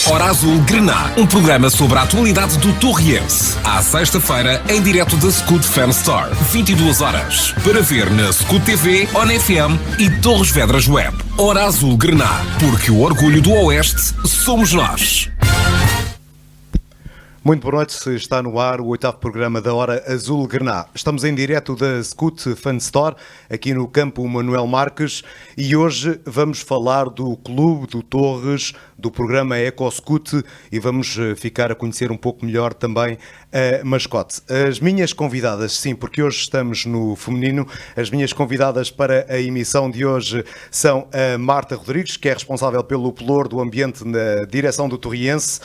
Hora Azul Grená, um programa sobre a atualidade do Torriense. À sexta-feira, em direto da Scoot Fan Store, 22 horas. Para ver na Scoot TV, ON FM e Torres Vedras Web. Hora Azul Grená, porque o orgulho do Oeste somos nós. Muito boa noite, está no ar o 8º programa da Hora Azul Grená. Estamos em direto da Scoot Fan Store, aqui no campo Manuel Marques, e hoje vamos falar do Clube do Torres, do programa EcoScoot, e vamos ficar a conhecer um pouco melhor também a mascote. As minhas convidadas, sim, porque hoje estamos no feminino, as minhas convidadas para a emissão de hoje são a Marta Rodrigues, que é responsável pelo pelour do ambiente na direção do Torriense,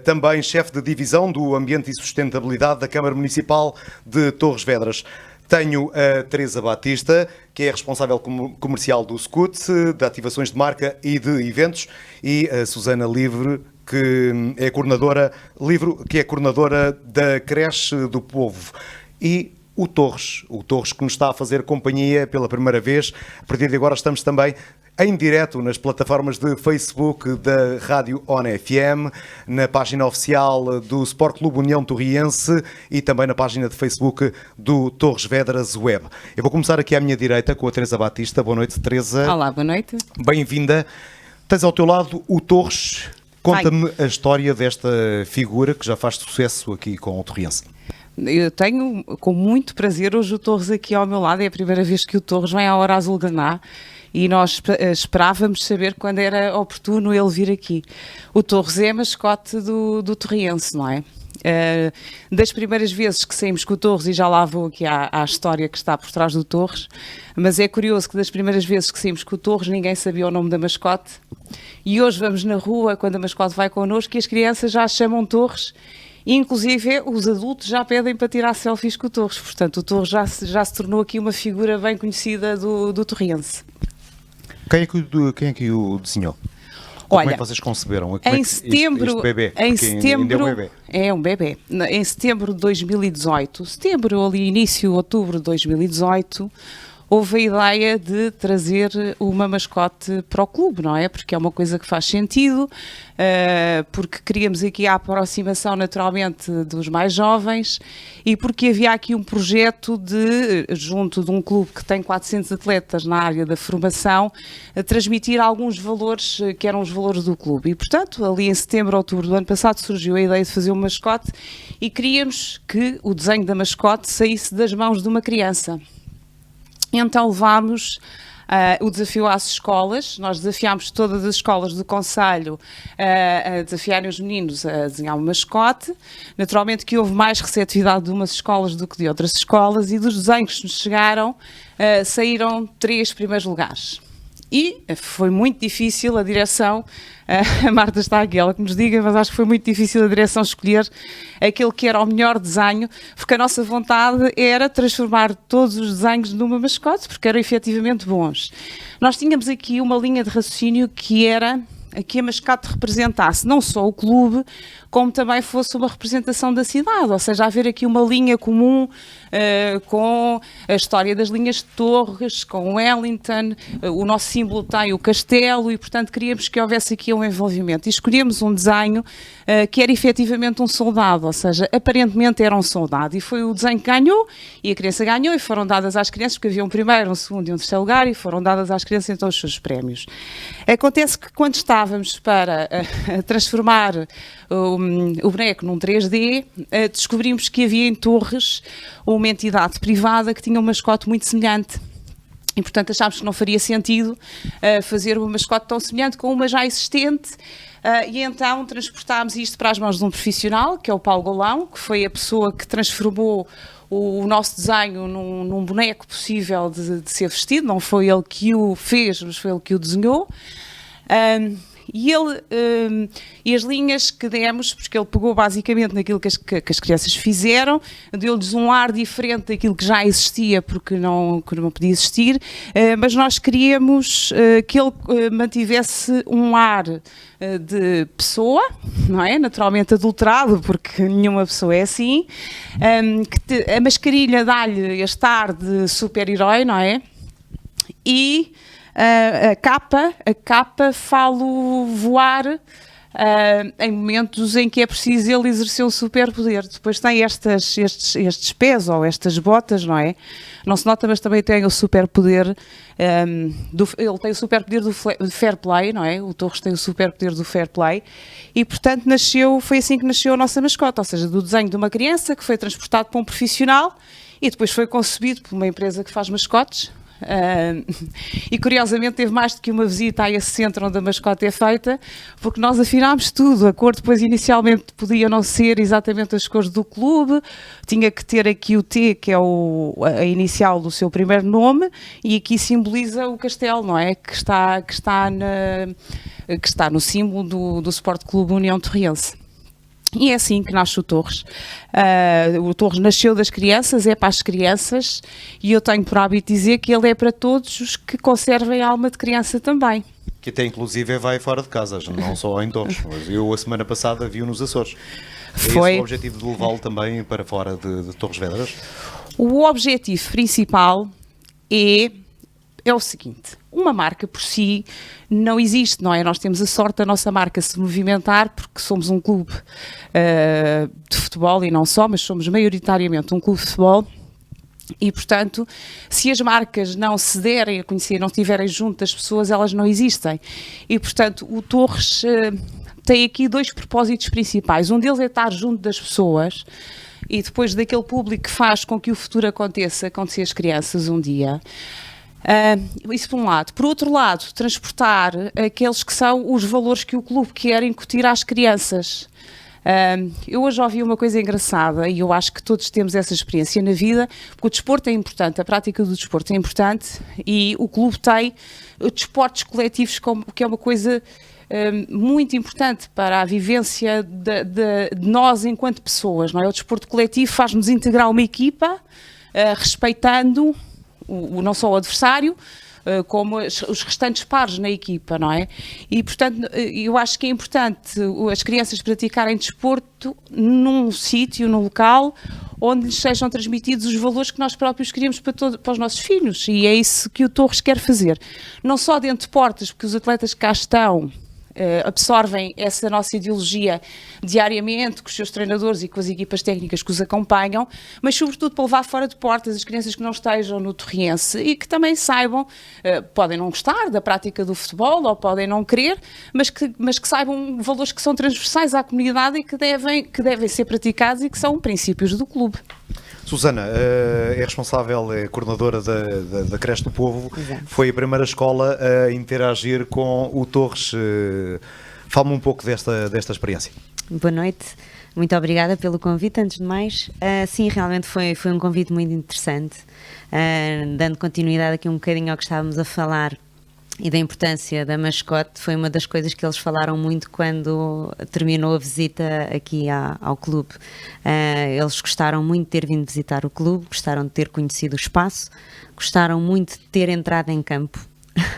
também chefe de divisão do Ambiente e Sustentabilidade da Câmara Municipal de Torres Vedras. Tenho a Teresa Batista, que é responsável comercial do Scoot, de ativações de marca e de eventos, e a Susana Livre, que é coordenadora da Creche do Povo. E o Torres que nos está a fazer companhia pela primeira vez. A partir de agora estamos também em direto nas plataformas de Facebook da Rádio ON FM, na página oficial do Sport Clube União Torriense e também na página de Facebook do Torres Vedras Web. Eu vou começar aqui à minha direita com a Teresa Batista. Boa noite, Teresa. Olá, boa noite. Bem-vinda. Tens ao teu lado o Torres. Conta-me a história desta figura que já faz sucesso aqui com o Torriense. Eu tenho com muito prazer hoje o Torres aqui ao meu lado. É a primeira vez que o Torres vem à Hora Azul Grená e nós esperávamos saber quando era oportuno ele vir aqui. O Torres é mascote do Torriense, não é? Das primeiras vezes que saímos com o Torres, e já lá vou aqui à história que está por trás do Torres, mas é curioso que das primeiras vezes que saímos com o Torres ninguém sabia o nome da mascote, e hoje vamos na rua quando a mascote vai connosco e as crianças já a chamam Torres. E, inclusive, os adultos já pedem para tirar selfies com o Torres. Portanto, o Torres já se tornou aqui uma figura bem conhecida do Torriense. Quem é que o desenhou? Como é que vocês conceberam? Em setembro, este bebê? É um bebê. Em setembro de 2018, ali início de outubro de 2018, houve a ideia de trazer uma mascote para o clube, não é? Porque é uma coisa que faz sentido, porque queríamos aqui a aproximação naturalmente dos mais jovens e porque havia aqui um projeto junto de um clube que tem 400 atletas na área da formação, a transmitir alguns valores que eram os valores do clube. E, portanto, ali em setembro, outubro do ano passado surgiu a ideia de fazer uma mascote e queríamos que o desenho da mascote saísse das mãos de uma criança. Então levámos o desafio às escolas, nós desafiámos todas as escolas do concelho a desafiarem os meninos a desenhar uma mascote. Naturalmente que houve mais receptividade de umas escolas do que de outras escolas e dos desenhos que nos chegaram saíram 3 primeiros lugares. E foi muito difícil a direção, a Marta está aqui, ela que nos diga, mas acho que foi muito difícil a direção escolher aquele que era o melhor desenho, porque a nossa vontade era transformar todos os desenhos numa mascote, porque eram efetivamente bons. Nós tínhamos aqui uma linha de raciocínio que era que a mascote representasse não só o clube, como também fosse uma representação da cidade, ou seja, haver aqui uma linha comum com a história das linhas de Torres, com Wellington, o nosso símbolo tem o castelo e, portanto, queríamos que houvesse aqui um envolvimento. E escolhemos um desenho que era efetivamente um soldado, ou seja, aparentemente era um soldado. E foi o desenho que ganhou, e a criança ganhou, e foram dadas às crianças, porque havia um primeiro, um segundo e um terceiro lugar, e foram dadas às crianças então os seus prémios. Acontece que quando estávamos para transformar o boneco num 3D, descobrimos que havia em Torres uma entidade privada que tinha um mascote muito semelhante. E, portanto, achámos que não faria sentido fazer uma mascote tão semelhante com uma já existente. E então transportámos isto para as mãos de um profissional, que é o Paulo Golão, que foi a pessoa que transformou o nosso desenho num boneco possível de ser vestido. Não foi ele que o fez, mas foi ele que o desenhou. E as linhas que demos, porque ele pegou basicamente naquilo que as crianças fizeram, deu-lhes um ar diferente daquilo que já existia, porque não podia existir, mas nós queríamos que ele mantivesse um ar de pessoa, não é? Naturalmente adulterado, porque nenhuma pessoa é assim, a mascarilha dá-lhe este ar de super-herói, não é? E a capa falo voar em momentos em que é preciso ele exercer o superpoder. Depois tem estes pés ou estas botas, não é? Não se nota, mas também tem o superpoder, ele tem o superpoder do fair play, não é? O Torres tem o superpoder do fair play e, portanto, foi assim que nasceu a nossa mascota, ou seja, do desenho de uma criança que foi transportado para um profissional e depois foi concebido por uma empresa que faz mascotes. E curiosamente teve mais do que uma visita a esse centro onde a mascote é feita, porque nós afinámos tudo. A cor depois inicialmente podia não ser exatamente as cores do clube, tinha que ter aqui o T, que é a inicial do seu primeiro nome, e aqui simboliza o castelo, não é? Que está no símbolo do Sport Clube União Torriense. E é assim que nasce o Torres. O Torres nasceu das crianças, é para as crianças, e eu tenho por hábito dizer que ele é para todos os que conservem a alma de criança também. Que até inclusive vai fora de casa, não só em Torres. Eu a semana passada vi-o nos Açores. Foi. É esse o objetivo de levá-lo também para fora de Torres Vedras? O objetivo principal é o seguinte: uma marca por si não existe, não é? Nós temos a sorte da nossa marca se movimentar porque somos um clube de futebol e não só, mas somos maioritariamente um clube de futebol e, portanto, se as marcas não se derem a conhecer, não estiverem junto das pessoas, elas não existem. E, portanto, o Torres tem aqui dois propósitos principais. Um deles é estar junto das pessoas e depois daquele público que faz com que o futuro aconteça, acontecer às crianças um dia. Isso por um lado. Por outro lado, transportar aqueles que são os valores que o clube quer incutir às crianças. Eu hoje ouvi uma coisa engraçada e eu acho que todos temos essa experiência na vida, porque o desporto é importante, a prática do desporto é importante e o clube tem desportos coletivos, que é uma coisa muito importante para a vivência de nós enquanto pessoas, não é? O desporto coletivo faz-nos integrar uma equipa, respeitando não só o adversário, como os restantes pares na equipa, não é? E, portanto, eu acho que é importante as crianças praticarem desporto num sítio, num local, onde lhes sejam transmitidos os valores que nós próprios queríamos para os nossos filhos. E é isso que o Torres quer fazer. Não só dentro de portas, porque os atletas que cá estão absorvem essa nossa ideologia diariamente com os seus treinadores e com as equipas técnicas que os acompanham, mas sobretudo para levar fora de portas as crianças que não estejam no Torriense e que também saibam, podem não gostar da prática do futebol ou podem não querer, mas que saibam valores que são transversais à comunidade e que devem ser praticados e que são princípios do clube. Susana, é responsável, é coordenadora da Creche do Povo. Exato. Foi a primeira escola a interagir com o Torres. Fala-me um pouco desta experiência. Boa noite, muito obrigada pelo convite, antes de mais. Sim, realmente foi um convite muito interessante, dando continuidade aqui um bocadinho ao que estávamos a falar e da importância da mascote. Foi uma das coisas que eles falaram muito quando terminou a visita aqui ao clube. Eles gostaram muito de ter vindo visitar o clube, gostaram de ter conhecido o espaço, gostaram muito de ter entrado em campo.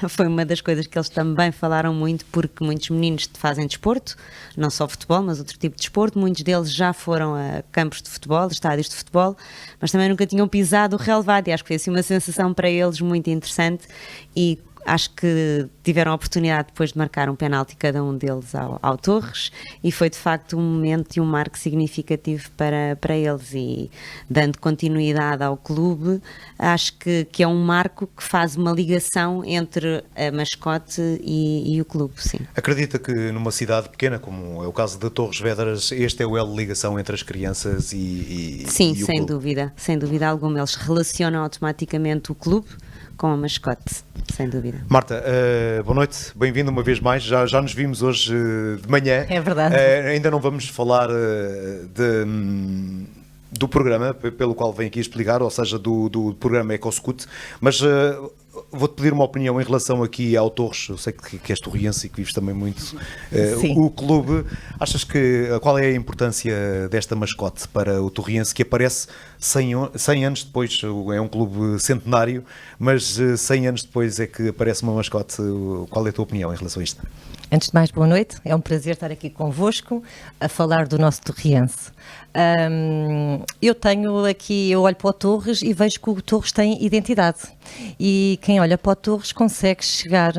Foi uma das coisas que eles também falaram muito, porque muitos meninos fazem desporto, não só futebol, mas outro tipo de desporto. Muitos deles já foram a campos de futebol, estádios de futebol, mas também nunca tinham pisado o relvado, e acho que foi assim uma sensação para eles muito interessante, e acho que tiveram a oportunidade depois de marcar um penalti cada um deles ao Torres, e foi de facto um momento e um marco significativo para eles, e dando continuidade ao clube, acho que é um marco que faz uma ligação entre a mascote e o clube, sim. Acredita que numa cidade pequena, como é o caso de Torres Vedras, este é o elo de ligação entre as crianças e sim, e o sem clube? dúvida, sem dúvida alguma. Eles relacionam automaticamente o clube com a mascote, sem dúvida. Marta, boa noite, bem-vindo uma vez mais. Já nos vimos hoje de manhã. É verdade. Ainda não vamos falar do programa pelo qual vem aqui explicar, ou seja, do programa EcoScoot, mas vou-te pedir uma opinião em relação aqui ao Torres. Eu sei que és torriense e que vives também muito o clube. Achas qual é a importância desta mascote para o torriense, que aparece 100 anos depois? É um clube centenário, mas 100 anos depois é que aparece uma mascote. Qual é a tua opinião em relação a isto? Antes de mais, boa noite. É um prazer estar aqui convosco a falar do nosso Torriense. Eu olho para o Torres e vejo que o Torres tem identidade. E quem olha para o Torres consegue chegar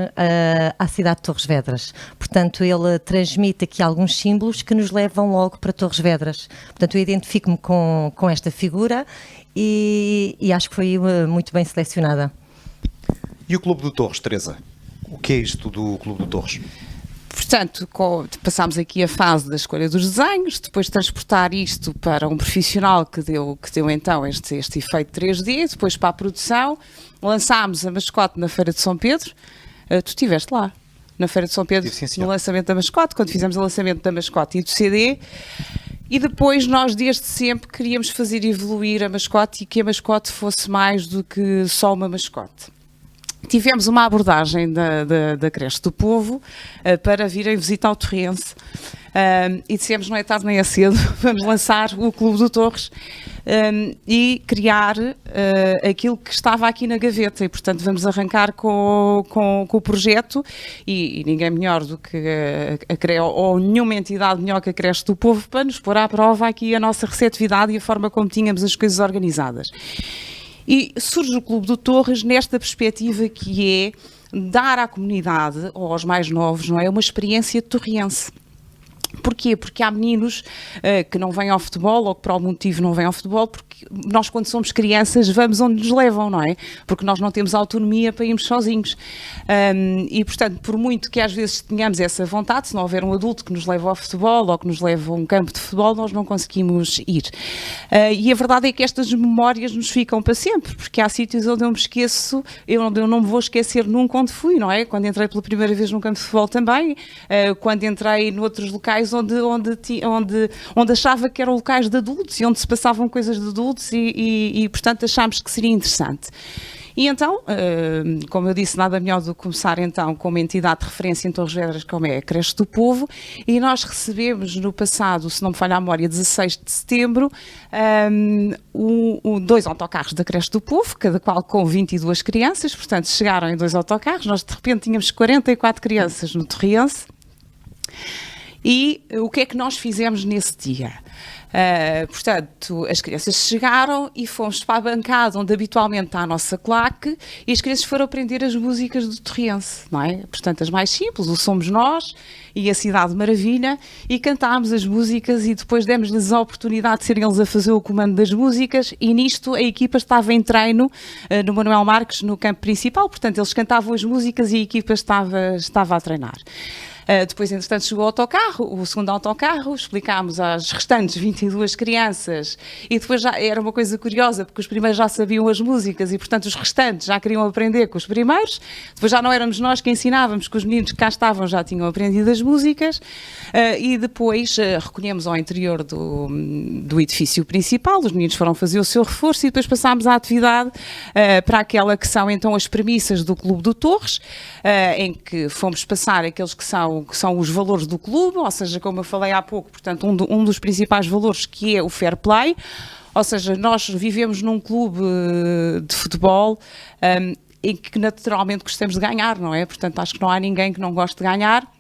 à cidade de Torres Vedras. Portanto, ele transmite aqui alguns símbolos que nos levam logo para Torres Vedras. Portanto, eu identifico-me com esta figura e acho que foi muito bem selecionada. E o Clube do Torres, Teresa? O que é isto do Clube do Torres? Portanto, passámos aqui a fase da escolha dos desenhos, depois de transportar isto para um profissional que deu então este efeito 3D, depois para a produção, lançámos a mascote na Feira de São Pedro. Tu estiveste lá, na Feira de São Pedro, no lançamento da mascote, quando fizemos o lançamento da mascote e do CD. E depois nós desde sempre queríamos fazer evoluir a mascote e que a mascote fosse mais do que só uma mascote. Tivemos uma abordagem da Creche do Povo para virem visitar o Torriense e dissemos, não é tarde nem é cedo, vamos lançar o Clube do Torres e criar aquilo que estava aqui na gaveta e, portanto, vamos arrancar com o projeto e ninguém melhor do que a CRE ou nenhuma entidade melhor que a Creche do Povo para nos pôr à prova aqui a nossa receptividade e a forma como tínhamos as coisas organizadas. E surge o Clube do Torres nesta perspectiva que é dar à comunidade, ou aos mais novos, não é, uma experiência torriense. Porquê? Porque há meninos que não vêm ao futebol ou que por algum motivo não vêm ao futebol, porque nós quando somos crianças vamos onde nos levam, não é? Porque nós não temos autonomia para irmos sozinhos. E portanto, por muito que às vezes tenhamos essa vontade, se não houver um adulto que nos leva ao futebol ou que nos leva a um campo de futebol, nós não conseguimos ir. E a verdade é que estas memórias nos ficam para sempre, porque há sítios onde eu me esqueço, eu não me vou esquecer nunca onde fui, não é? Quando entrei pela primeira vez num campo de futebol também, quando entrei noutros locais onde achava que eram locais de adultos e onde se passavam coisas de adultos e portanto achámos que seria interessante. E então, como eu disse, nada melhor do que começar então com uma entidade de referência em Torres Vedras, como é a Creche do Povo, e nós recebemos no passado, se não me falha a memória, 16 de setembro, 2 autocarros da Creche do Povo, cada qual com 22 crianças, portanto chegaram em 2 autocarros, nós de repente tínhamos 44 crianças no Torriense. E o que é que nós fizemos nesse dia? Portanto, as crianças chegaram e fomos para a bancada onde habitualmente está a nossa claque e as crianças foram aprender as músicas do Torriense, não é? Portanto, as mais simples, o Somos Nós e a Cidade Maravilha, e cantámos as músicas e depois demos-lhes a oportunidade de serem eles a fazer o comando das músicas e nisto a equipa estava em treino no Manuel Marques, no campo principal, portanto eles cantavam as músicas e a equipa estava a treinar. Depois, entretanto, chegou o autocarro, o segundo autocarro, explicámos às restantes 22 crianças e depois já era uma coisa curiosa, porque os primeiros já sabiam as músicas e, portanto, os restantes já queriam aprender com os primeiros, depois já não éramos nós que ensinávamos, que os meninos que cá estavam já tinham aprendido as músicas e depois recolhemos ao interior do edifício principal, os meninos foram fazer o seu reforço e depois passámos a atividade para aquela que são então as premissas do Clube do Torres, em que fomos passar aqueles que são os valores do clube, ou seja, como eu falei há pouco, portanto, um dos principais valores que é o fair play, ou seja, nós vivemos num clube de futebol em que naturalmente gostamos de ganhar, não é? Portanto, acho que não há ninguém que não goste de ganhar,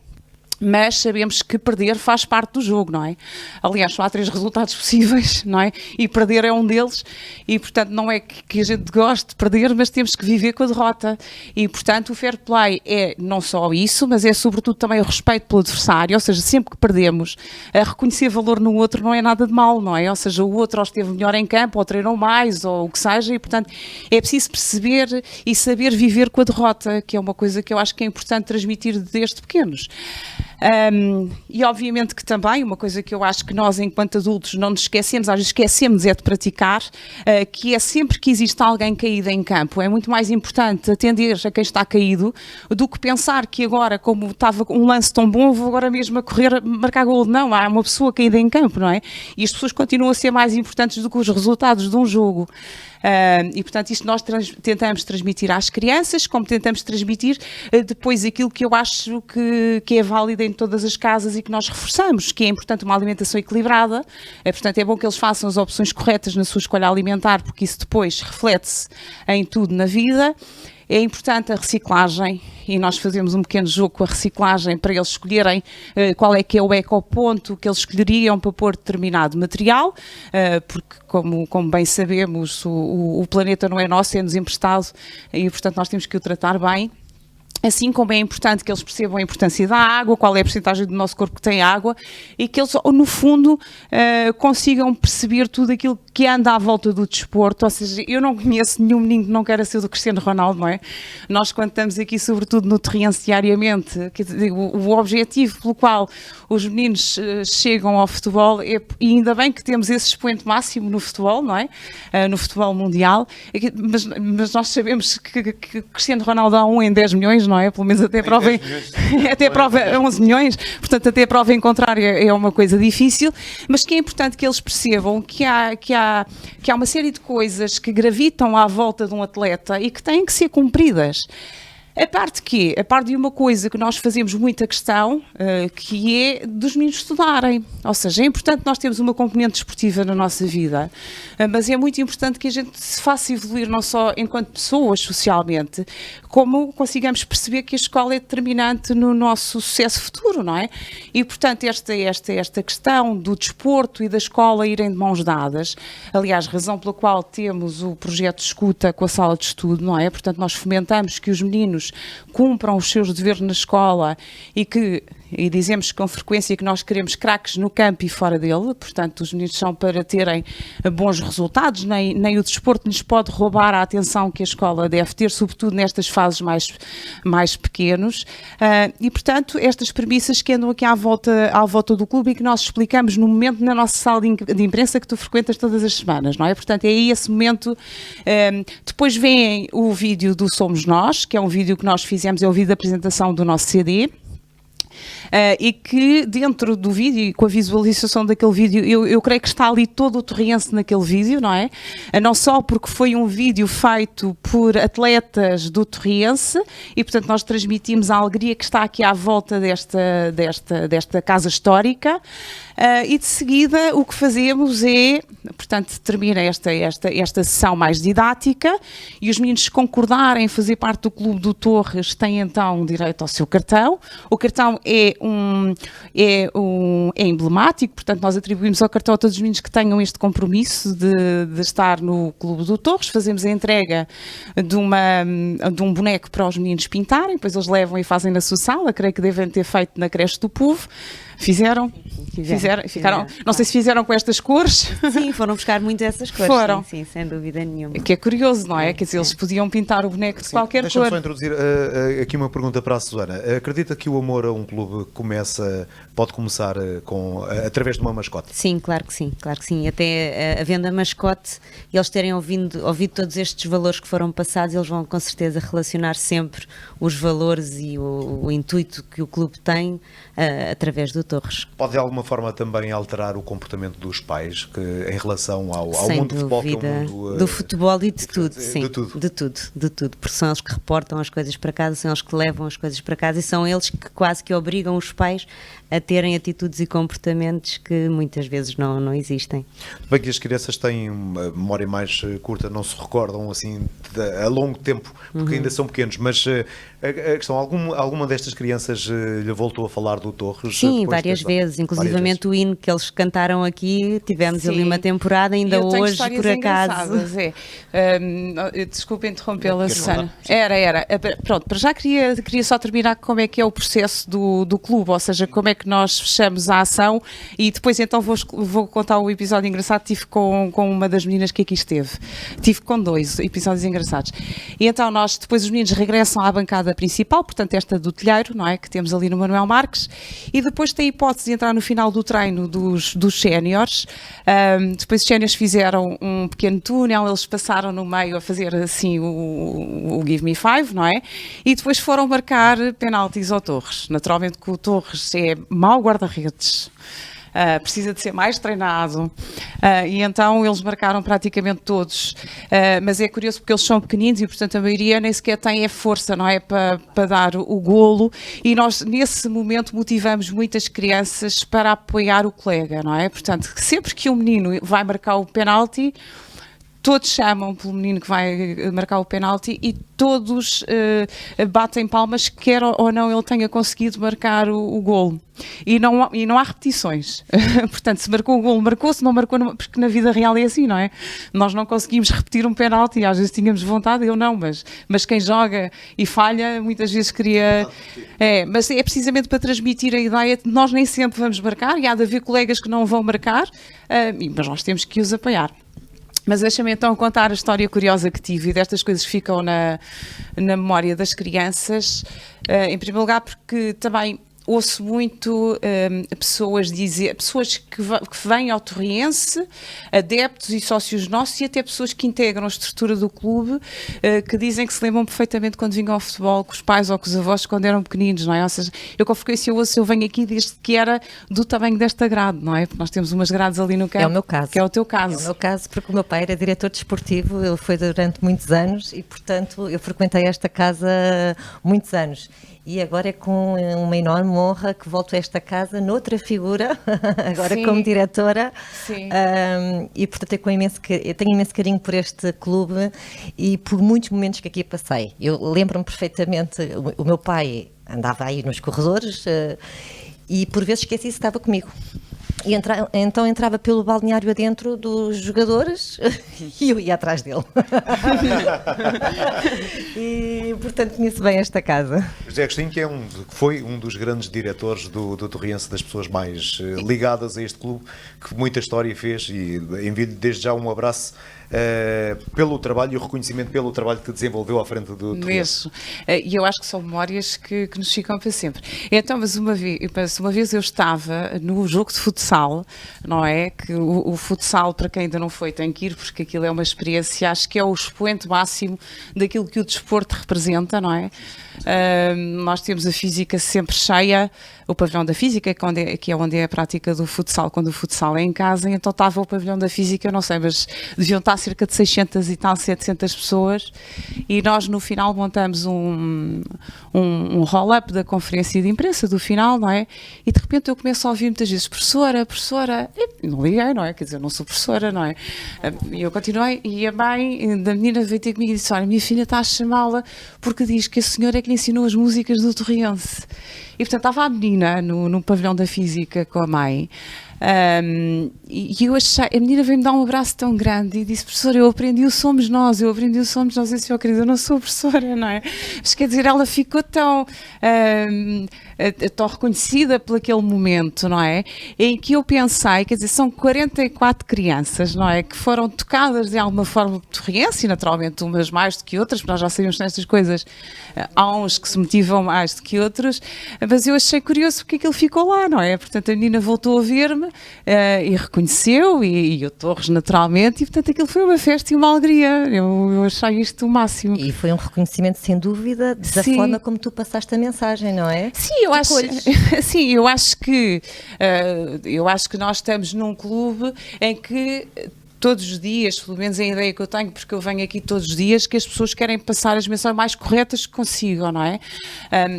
mas sabemos que perder faz parte do jogo, não é? Aliás, só há 3 resultados possíveis, não é? E perder é um deles e, portanto, não é que a gente goste de perder, mas temos que viver com a derrota. E, portanto, o fair play é não só isso, mas é sobretudo também o respeito pelo adversário, ou seja, sempre que perdemos, reconhecer valor no outro não é nada de mal, não é? Ou seja, o outro ou esteve melhor em campo, ou treinou mais, ou o que seja, e, portanto, é preciso perceber e saber viver com a derrota, que é uma coisa que eu acho que é importante transmitir desde pequenos. E obviamente que também uma coisa que eu acho que nós enquanto adultos não nos esquecemos, às vezes esquecemos é de praticar, que é sempre que existe alguém caído em campo, é muito mais importante atender a quem está caído do que pensar que agora, como estava um lance tão bom, vou agora mesmo a correr marcar golo. Não, há uma pessoa caída em campo, não é? E as pessoas continuam a ser mais importantes do que os resultados de um jogo. E portanto isto nós tentamos transmitir às crianças, como tentamos transmitir depois aquilo que eu acho que é válido em todas as casas e que nós reforçamos, que é importante uma alimentação equilibrada, portanto é bom que eles façam as opções corretas na sua escolha alimentar, porque isso depois reflete-se em tudo na vida. É importante a reciclagem e nós fazemos um pequeno jogo com a reciclagem para eles escolherem qual é que é o ecoponto que eles escolheriam para pôr determinado material, porque como bem sabemos o planeta não é nosso, é-nos emprestado e portanto nós temos que o tratar bem. Assim como é importante que eles percebam a importância da água, qual é a porcentagem do nosso corpo que tem água e que eles, no fundo, consigam perceber tudo aquilo que anda à volta do desporto. Ou seja, eu não conheço nenhum menino que não queira ser do Cristiano Ronaldo, não é? Nós, quando estamos aqui, sobretudo no Terriense diariamente, o objetivo pelo qual os meninos chegam ao futebol, e ainda bem que temos esse expoente máximo no futebol, não é? No futebol mundial, mas nós sabemos que Cristiano Ronaldo há 1 em 10 milhões, não é? Pelo menos até prova 11 milhões, portanto até a prova em contrário é uma coisa difícil, mas que é importante que eles percebam que há uma série de coisas que gravitam à volta de um atleta e que têm que ser cumpridas. A parte de uma coisa que nós fazemos muita questão, que é dos meninos estudarem. Ou seja, é importante nós termos uma componente desportiva na nossa vida, mas é muito importante que a gente se faça evoluir não só enquanto pessoas socialmente, como consigamos perceber que a escola é determinante no nosso sucesso futuro, não é? E, portanto, esta questão do desporto e da escola irem de mãos dadas, aliás, razão pela qual temos o projeto Escuta com a sala de estudo, não é? Portanto, nós fomentamos que os meninos cumpram os seus deveres na escola e dizemos com frequência que nós queremos craques no campo e fora dele, portanto os meninos são para terem bons resultados, nem o desporto lhes pode roubar a atenção que a escola deve ter, sobretudo nestas fases mais pequenos, e portanto estas premissas que andam aqui à volta do clube e que nós explicamos no momento na nossa sala de imprensa que tu frequentas todas as semanas, não é? Portanto é aí esse momento, depois vem o vídeo do Somos Nós, que é um vídeo que nós fizemos, é o vídeo da apresentação do nosso CD, e que dentro do vídeo e com a visualização daquele vídeo, eu creio que está ali todo o Terriense naquele vídeo, não é? Não só porque foi um vídeo feito por atletas do Terriense e portanto nós transmitimos a alegria que está aqui à volta desta casa histórica, e de seguida o que fazemos é, portanto termina esta sessão mais didática e os meninos, se concordarem em fazer parte do Clube do Torres, têm então direito ao seu cartão. O cartão é emblemático, portanto nós atribuímos ao cartão a todos os meninos que tenham este compromisso de estar no Clube do Torres. Fazemos a entrega de um boneco para os meninos pintarem, depois eles levam e fazem na sua sala, creio que devem ter feito na creche do Povo. Fizeram, não sei se fizeram com estas cores. Sim, foram buscar muito essas cores. Foram. Sim, sem dúvida nenhuma. Que é curioso, não é? Quer dizer, eles podiam pintar o boneco de qualquer cor. Deixa-me só introduzir aqui uma pergunta para a Susana. Acredita que o amor a um clube pode começar através de uma mascote? Sim, claro que sim, claro que sim. Até havendo a mascote, eles terem ouvido todos estes valores que foram passados, eles vão com certeza relacionar sempre os valores e o intuito que o clube tem através do Torres. Pode de alguma forma também alterar o comportamento dos pais em relação ao mundo do futebol, que é um mundo, do futebol e de tudo, sim. De tudo. De tudo, porque são eles que reportam as coisas para casa, são eles que levam as coisas para casa e são eles que quase que obrigam os pais a terem atitudes e comportamentos que muitas vezes não existem. Bem que as crianças têm uma memória mais curta, não se recordam assim a longo tempo, porque ainda são pequenos, mas a questão, alguma destas crianças lhe voltou a falar do Torres? Sim, várias vezes, inclusivamente o hino que eles cantaram aqui, tivemos ali uma temporada, ainda hoje, por acaso. Desculpa interrompê-la, Susana. Era. Pronto, para já queria só terminar como é que é o processo do clube, ou seja, como é que nós fechamos a ação e depois então vou contar um episódio engraçado que tive com uma das meninas que aqui esteve. Tive com 2 episódios engraçados. E então depois os meninos regressam à bancada principal, portanto esta do telheiro, não é? Que temos ali no Manuel Marques, e depois tem a hipótese de entrar no final do treino dos séniores. Depois os séniores fizeram um pequeno túnel, eles passaram no meio a fazer assim o Give Me Five, não é? E depois foram marcar penaltis ao Torres. Naturalmente que o Torres é mau guarda-redes. precisa de ser mais treinado, e então eles marcaram praticamente todos, mas é curioso porque eles são pequeninos e portanto a maioria nem sequer tem força, não é, para dar o golo, e nós nesse momento motivamos muitas crianças para apoiar o colega, não é? Portanto, sempre que um menino vai marcar o penalti, todos chamam pelo menino que vai marcar o penalti e todos batem palmas, quer ou não ele tenha conseguido marcar o golo. E não há repetições. Portanto, se marcou o golo, marcou, se não marcou, não, porque na vida real é assim, não é? Nós não conseguimos repetir um penalti, às vezes tínhamos vontade, eu não, mas quem joga e falha, muitas vezes queria... mas é precisamente para transmitir a ideia de que nós nem sempre vamos marcar, e há de haver colegas que não vão marcar, mas nós temos que os apoiar. Mas deixa-me então contar a história curiosa que tive e destas coisas que ficam na memória das crianças. Em primeiro lugar, porque também ouço muito pessoas que vêm ao Torriense, adeptos e sócios nossos, e até pessoas que integram a estrutura do clube, que dizem que se lembram perfeitamente quando vinham ao futebol com os pais ou com os avós quando eram pequeninos, não é? Ou seja, eu com frequência eu venho aqui desde que era do tamanho desta grade, não é? Porque nós temos umas grades ali no campo. É o meu caso. Que é o teu caso. É o meu caso, porque o meu pai era diretor desportivo, ele foi durante muitos anos e, portanto, eu frequentei esta casa muitos anos. E agora é com uma enorme honra que volto a esta casa noutra figura, agora Sim. como diretora. Sim. E portanto eu tenho imenso carinho por este clube e por muitos momentos que aqui passei. Eu lembro-me perfeitamente, o meu pai andava aí nos corredores e por vezes esqueci se estava comigo. E então entrava pelo balneário adentro dos jogadores e eu ia atrás dele. E, portanto, conheço bem esta casa. José Agostinho, que foi um dos grandes diretores do Torriense, das pessoas mais ligadas a este clube, que muita história fez, e envio-lhe desde já um abraço pelo trabalho e o reconhecimento pelo trabalho que desenvolveu à frente do Torriense. E eu acho que são memórias que nos ficam para sempre. Então, mas uma vez eu estava no jogo de futsal, não é? Que o futsal, para quem ainda não foi, tem que ir, porque aquilo é uma experiência, acho que é o expoente máximo daquilo que o desporto representa, não é? Nós temos a física sempre cheia, o pavilhão da física, que é onde é a prática do futsal, quando o futsal é em casa, então estava o pavilhão da física, eu não sei, mas deviam estar cerca de 600 e tal, 700 pessoas, e nós no final montamos um roll-up da conferência de imprensa do final, não é? E de repente eu começo a ouvir muitas vezes, professora, e não liguei, não é? Quer dizer, eu não sou professora, não é? E eu continuei, e a mãe da menina veio ter comigo e disse, olha, minha filha está a chamá-la porque diz que a senhora é que lhe ensinou as músicas do Torriense. E portanto estava a menina no pavilhão da física com a mãe, e eu achei, a menina veio-me dar um abraço tão grande e disse, professora, eu aprendi o Somos Nós, eu disse, eu querida, eu não sou professora, não é? Mas quer dizer, ela ficou tão reconhecida por aquele momento, não é? Em que eu pensei, quer dizer, são 44 crianças, não é? Que foram tocadas de alguma forma por Torriense, e naturalmente umas mais do que outras, porque nós já sabemos nestas coisas, há uns que se motivam mais do que outros, mas eu achei curioso porque aquilo ficou lá, não é? Portanto, a menina voltou a ver-me e reconheceu, e o Torres naturalmente, e portanto aquilo foi uma festa e uma alegria. Eu achei isto o máximo. E foi um reconhecimento, sem dúvida, da Sim. forma como tu passaste a mensagem, não é? Sim, eu acho que nós estamos num clube em que todos os dias, pelo menos a ideia que eu tenho, porque eu venho aqui todos os dias, que as pessoas querem passar as mensagens mais corretas que consigam, não é?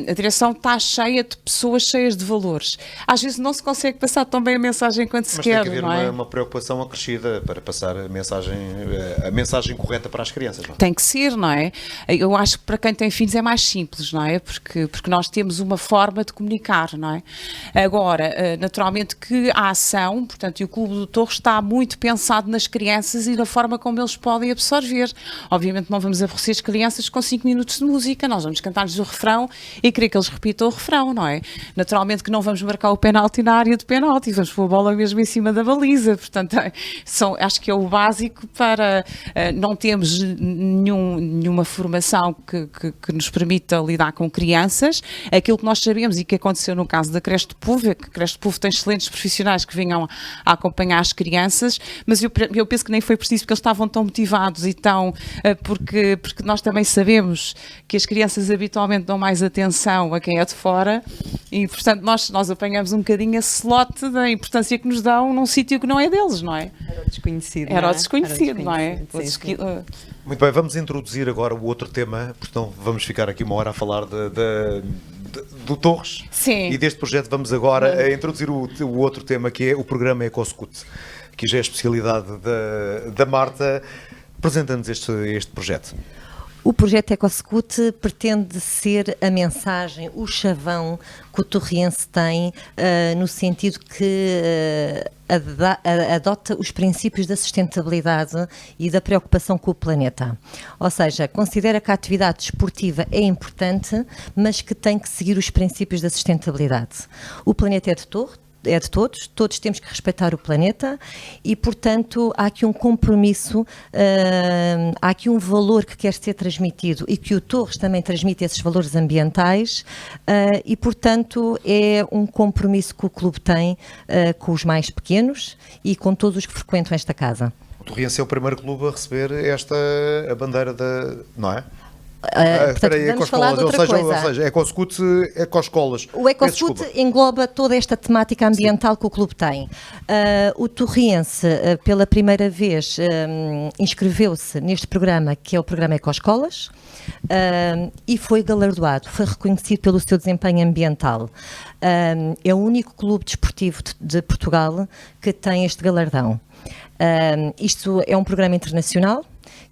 A direção está cheia de pessoas cheias de valores. Às vezes não se consegue passar tão bem a mensagem quanto se quer, Mas tem que não haver é? uma preocupação acrescida para passar a mensagem correta para as crianças, não é? Tem que ser, não é? Eu acho que para quem tem filhos é mais simples, não é? Porque nós temos uma forma de comunicar, não é? Agora, naturalmente que a ação, portanto, e o Clube do Torres está muito pensado nas crianças e da forma como eles podem absorver. Obviamente não vamos aborrecer as crianças com 5 minutos de música, nós vamos cantar-lhes o refrão e querer que eles repitam o refrão, não é? Naturalmente que não vamos marcar o penalti na área de penalti, vamos pôr a bola mesmo em cima da baliza, portanto, acho que é o básico para não termos nenhuma formação que nos permita lidar com crianças. Aquilo que nós sabemos e que aconteceu no caso da Creche de Povo, é que a Creche de Povo tem excelentes profissionais que vinham a acompanhar as crianças, mas eu eu penso que nem foi preciso, porque eles estavam tão motivados e tão, porque nós também sabemos que as crianças habitualmente dão mais atenção a quem é de fora e, portanto, nós apanhamos um bocadinho esse slot da importância que nos dão num sítio que não é deles, não é? Era o desconhecido. Era o desconhecido, não é? Sim. Muito bem, vamos introduzir agora o outro tema, portanto vamos ficar aqui uma hora a falar do Torres. Sim. E deste projeto vamos agora a introduzir o outro tema, que é o programa EcoScout, que já é a especialidade da Marta. Apresenta-nos este projeto. O projeto EcoScout pretende ser a mensagem, o chavão que o torriense tem, no sentido que adota os princípios da sustentabilidade e da preocupação com o planeta. Ou seja, considera que a atividade desportiva é importante, mas que tem que seguir os princípios da sustentabilidade. O planeta é de todos temos que respeitar o planeta e, portanto, há aqui um compromisso, há aqui um valor que quer ser transmitido e que o Torres também transmite esses valores ambientais e, portanto, é um compromisso que o clube tem com os mais pequenos e com todos os que frequentam esta casa. O Torriense é o primeiro clube a receber a bandeira não é? Portanto, vamos falar de outra coisa. Ou seja, EcoScout, Ecoscolas. O EcoScout engloba toda esta temática ambiental que o clube tem. O torriense, pela primeira vez, inscreveu-se neste programa, que é o programa Ecoscolas, e foi galardoado, foi reconhecido pelo seu desempenho ambiental. É o único clube desportivo de Portugal que tem este galardão. Isto é um programa internacional,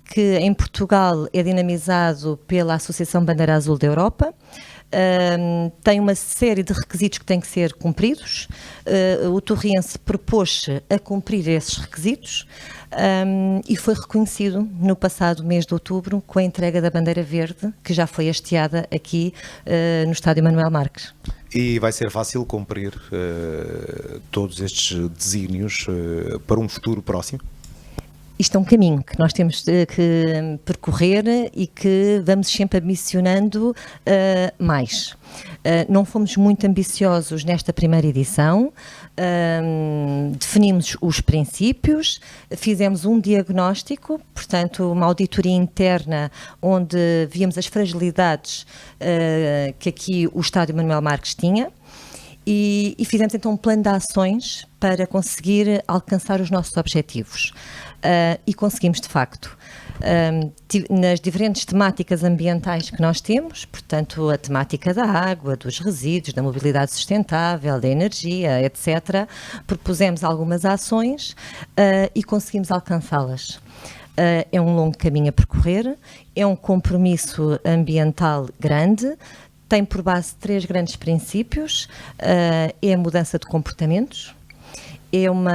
que em Portugal é dinamizado pela Associação Bandeira Azul da Europa, tem uma série de requisitos que têm que ser cumpridos, o torriense propôs-se a cumprir esses requisitos e foi reconhecido no passado mês de outubro com a entrega da bandeira verde, que já foi hasteada aqui no Estádio Manuel Marques. E vai ser fácil cumprir todos estes desígnios para um futuro próximo? Isto é um caminho que nós temos que percorrer e que vamos sempre ambicionando mais. Não fomos muito ambiciosos nesta primeira edição, definimos os princípios, fizemos um diagnóstico, portanto uma auditoria interna onde víamos as fragilidades que aqui o Estádio Manuel Marques tinha. E fizemos então um plano de ações para conseguir alcançar os nossos objetivos. E conseguimos, de facto. Nas diferentes temáticas ambientais que nós temos, portanto, a temática da água, dos resíduos, da mobilidade sustentável, da energia, etc., propusemos algumas ações e conseguimos alcançá-las. É um longo caminho a percorrer, é um compromisso ambiental grande. Tem por base 3 grandes princípios, é a mudança de comportamentos, é uma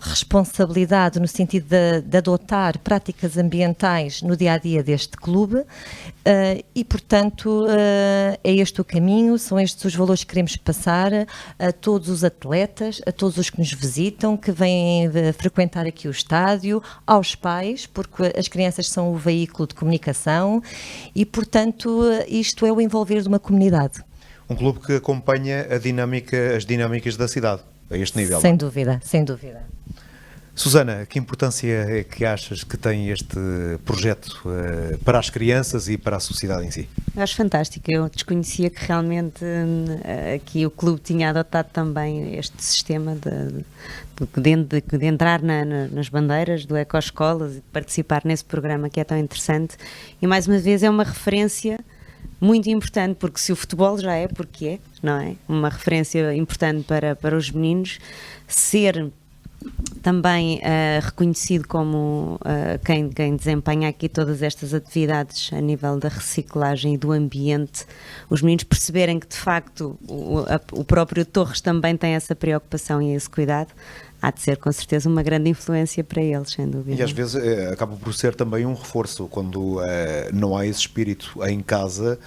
responsabilidade no sentido de adotar práticas ambientais no dia-a-dia deste clube e, portanto, é este o caminho, são estes os valores que queremos passar a todos os atletas, a todos os que nos visitam, que vêm frequentar aqui o estádio, aos pais, porque as crianças são o veículo de comunicação e, portanto, isto é o envolver de uma comunidade. Um clube que acompanha as dinâmicas da cidade. A este nível. Sem dúvida, sem dúvida. Susana, que importância é que achas que tem este projeto para as crianças e para a sociedade em si? Eu acho fantástico. Eu desconhecia que realmente aqui o clube tinha adotado também este sistema de entrar nas bandeiras do Ecoscolas e de participar nesse programa que é tão interessante. E mais uma vez é uma referência muito importante, porque se o futebol já é, porque é, não é? Uma referência importante para os meninos, ser também reconhecido como quem desempenha aqui todas estas atividades a nível da reciclagem e do ambiente, os meninos perceberem que de facto o próprio Torres também tem essa preocupação e esse cuidado, há de ser com certeza uma grande influência para eles, sem dúvida. E às vezes acaba por ser também um reforço, quando não há esse espírito em casa,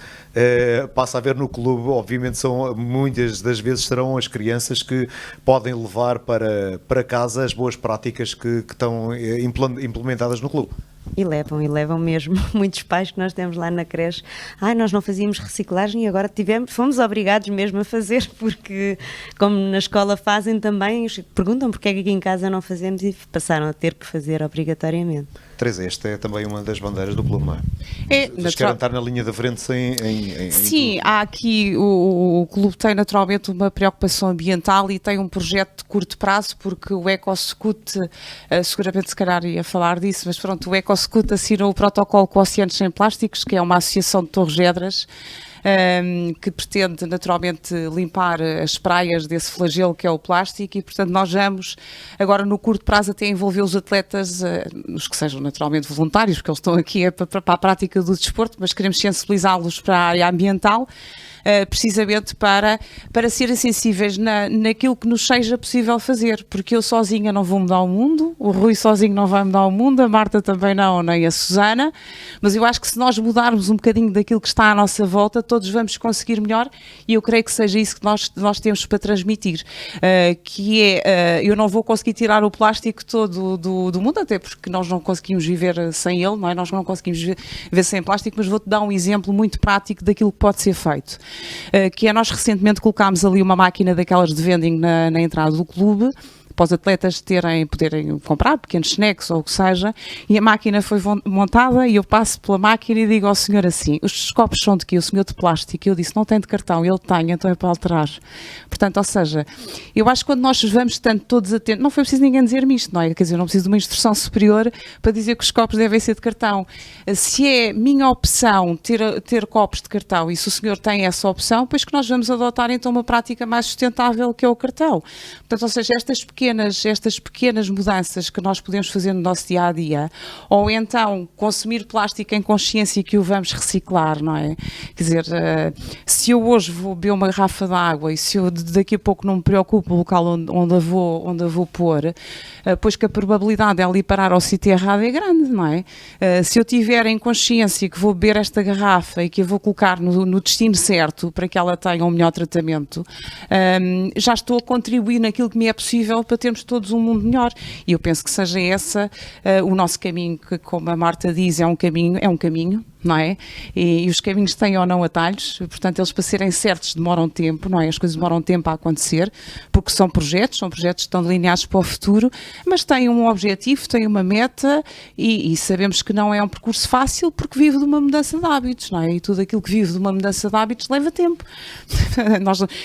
passa a haver no clube, obviamente muitas das vezes serão as crianças que podem levar para casa as boas práticas que estão implementadas no clube. E levam mesmo. Muitos pais que nós temos lá na creche, nós não fazíamos reciclagem e agora fomos obrigados mesmo a fazer, porque como na escola fazem também, perguntam porque é que aqui em casa não fazemos e passaram a ter que fazer obrigatoriamente. Teresa, esta é também uma das bandeiras do clube, não é? Vocês querem estar na linha da frente Sim, há aqui, o clube tem naturalmente uma preocupação ambiental e tem um projeto de curto prazo, porque o EcoScout, seguramente se calhar ia falar disso, mas pronto, o EcoScout assinou o protocolo com Oceanos Sem Plásticos, que é uma associação de Torres Vedras, que pretende naturalmente limpar as praias desse flagelo que é o plástico e, portanto, nós vamos agora no curto prazo até envolver os atletas, os que sejam naturalmente voluntários, porque eles estão aqui para a prática do desporto, mas queremos sensibilizá-los para a área ambiental, precisamente para serem sensíveis naquilo que nos seja possível fazer, porque eu sozinha não vou mudar o mundo, o Rui sozinho não vai mudar o mundo, a Marta também não, nem a Susana, mas eu acho que se nós mudarmos um bocadinho daquilo que está à nossa volta, todos vamos conseguir melhor e eu creio que seja isso que nós temos para transmitir, que é, eu não vou conseguir tirar o plástico todo do mundo, até porque nós não conseguimos viver sem ele, não é? Nós não conseguimos viver sem plástico, mas vou-te dar um exemplo muito prático daquilo que pode ser feito. Que é, nós recentemente colocámos ali uma máquina daquelas de vending na entrada do clube, para os atletas poderem comprar pequenos snacks ou o que seja, e a máquina foi montada e eu passo pela máquina e digo ao senhor assim, os copos são de quê? O senhor de plástico. Eu disse, não tem de cartão, ele tem, então é para alterar. Portanto, ou seja, eu acho que quando nós vamos estando todos atentos, não foi preciso ninguém dizer-me isto, não é? Quer dizer, não preciso de uma instrução superior para dizer que os copos devem ser de cartão. Se é minha opção ter copos de cartão e se o senhor tem essa opção, pois que nós vamos adotar então uma prática mais sustentável que é o cartão. Portanto, ou seja, estas pequenas mudanças que nós podemos fazer no nosso dia-a-dia, ou então consumir plástico em consciência que o vamos reciclar, não é? Quer dizer, se eu hoje vou beber uma garrafa de água e se eu daqui a pouco não me preocupo o local onde a vou pôr, pois que a probabilidade de ela ir parar ao sítio errado é grande, não é? Se eu tiver em consciência que vou beber esta garrafa e que a vou colocar no destino certo para que ela tenha um melhor tratamento, já estou a contribuir naquilo que me é possível para termos todos um mundo melhor. E eu penso que seja esse o nosso caminho, que, como a Marta diz, é um caminho, não é? E os caminhos têm ou não atalhos, portanto, eles para serem certos demoram tempo, não é? As coisas demoram tempo a acontecer, porque são projetos que estão delineados para o futuro, mas têm um objetivo, têm uma meta e sabemos que não é um percurso fácil porque vive de uma mudança de hábitos, não é? E tudo aquilo que vive de uma mudança de hábitos leva tempo.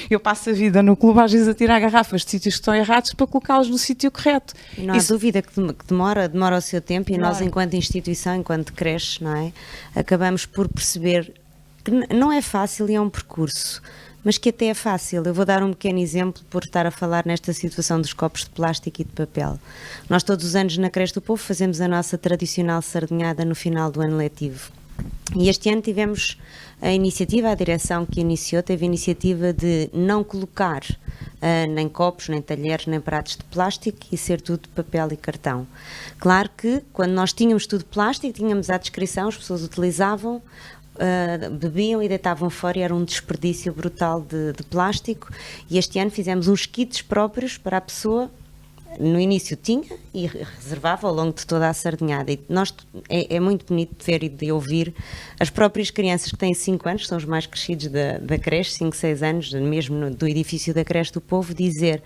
Eu passo a vida no clube às vezes a tirar garrafas de sítios que estão errados para colocá-los no sítio correto. E não há dúvida que demora o seu tempo e nós, enquanto instituição, enquanto creche, não é? Acabamos por perceber que não é fácil e é um percurso, mas que até é fácil. Eu vou dar um pequeno exemplo por estar a falar nesta situação dos copos de plástico e de papel. Nós todos os anos na Creche do Povo fazemos a nossa tradicional sardinhada no final do ano letivo. E este ano tivemos a direção que iniciou, teve a iniciativa de não colocar nem copos, nem talheres, nem pratos de plástico e ser tudo de papel e cartão. Claro que quando nós tínhamos tudo de plástico, tínhamos à descrição, as pessoas utilizavam, bebiam e deitavam fora e era um desperdício brutal de plástico e este ano fizemos uns kits próprios para a pessoa. No início tinha e reservava ao longo de toda a sardinhada e é muito bonito de ver e de ouvir as próprias crianças que têm 5 anos, que são os mais crescidos da creche, 5, 6 anos, mesmo do edifício da Creche do Povo, dizer: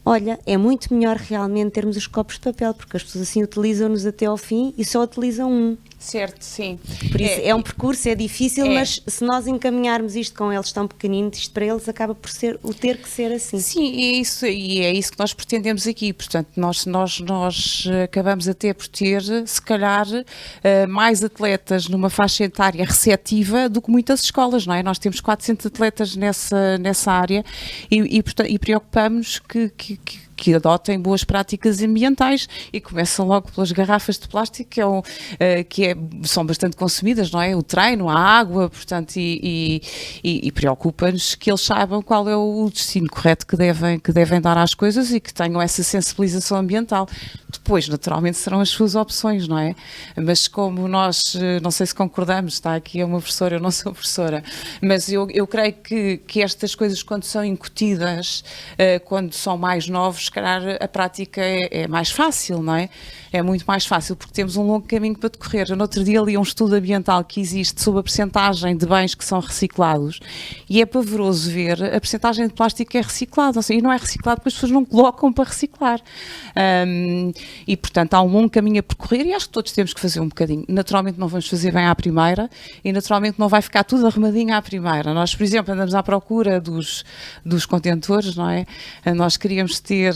olha, é muito melhor realmente termos os copos de papel, porque as pessoas assim utilizam-nos até ao fim e só utilizam um. Certo, sim. Por isso é um percurso, é difícil, mas se nós encaminharmos isto com eles tão pequeninos, isto para eles acaba por ter que ser assim. Sim, é isso que nós pretendemos aqui. Portanto, nós acabamos até por ter, se calhar, mais atletas numa faixa etária receptiva do que muitas escolas, não é? Nós temos 400 atletas nessa área e preocupamos que adotem boas práticas ambientais e começam logo pelas garrafas de plástico são bastante consumidas, não é? O treino, a água, portanto, e preocupa-nos que eles saibam qual é o destino correto que devem dar às coisas e que tenham essa sensibilização ambiental. Depois, naturalmente, serão as suas opções, não é? Mas como nós, não sei se concordamos, está aqui uma professora, eu não sou professora, mas eu creio que estas coisas, quando são incutidas, quando são mais novos, se calhar a prática é mais fácil, não é? É muito mais fácil porque temos um longo caminho para decorrer. Eu no outro dia li um estudo ambiental que existe sobre a percentagem de bens que são reciclados e é pavoroso ver a percentagem de plástico que é reciclado, ou seja, e não é reciclado porque as pessoas não colocam para reciclar. E portanto há um longo caminho a percorrer e acho que todos temos que fazer um bocadinho. Naturalmente não vamos fazer bem à primeira e naturalmente não vai ficar tudo arrumadinho à primeira. Nós, por exemplo, andamos à procura dos contentores, não é? Nós queríamos ter,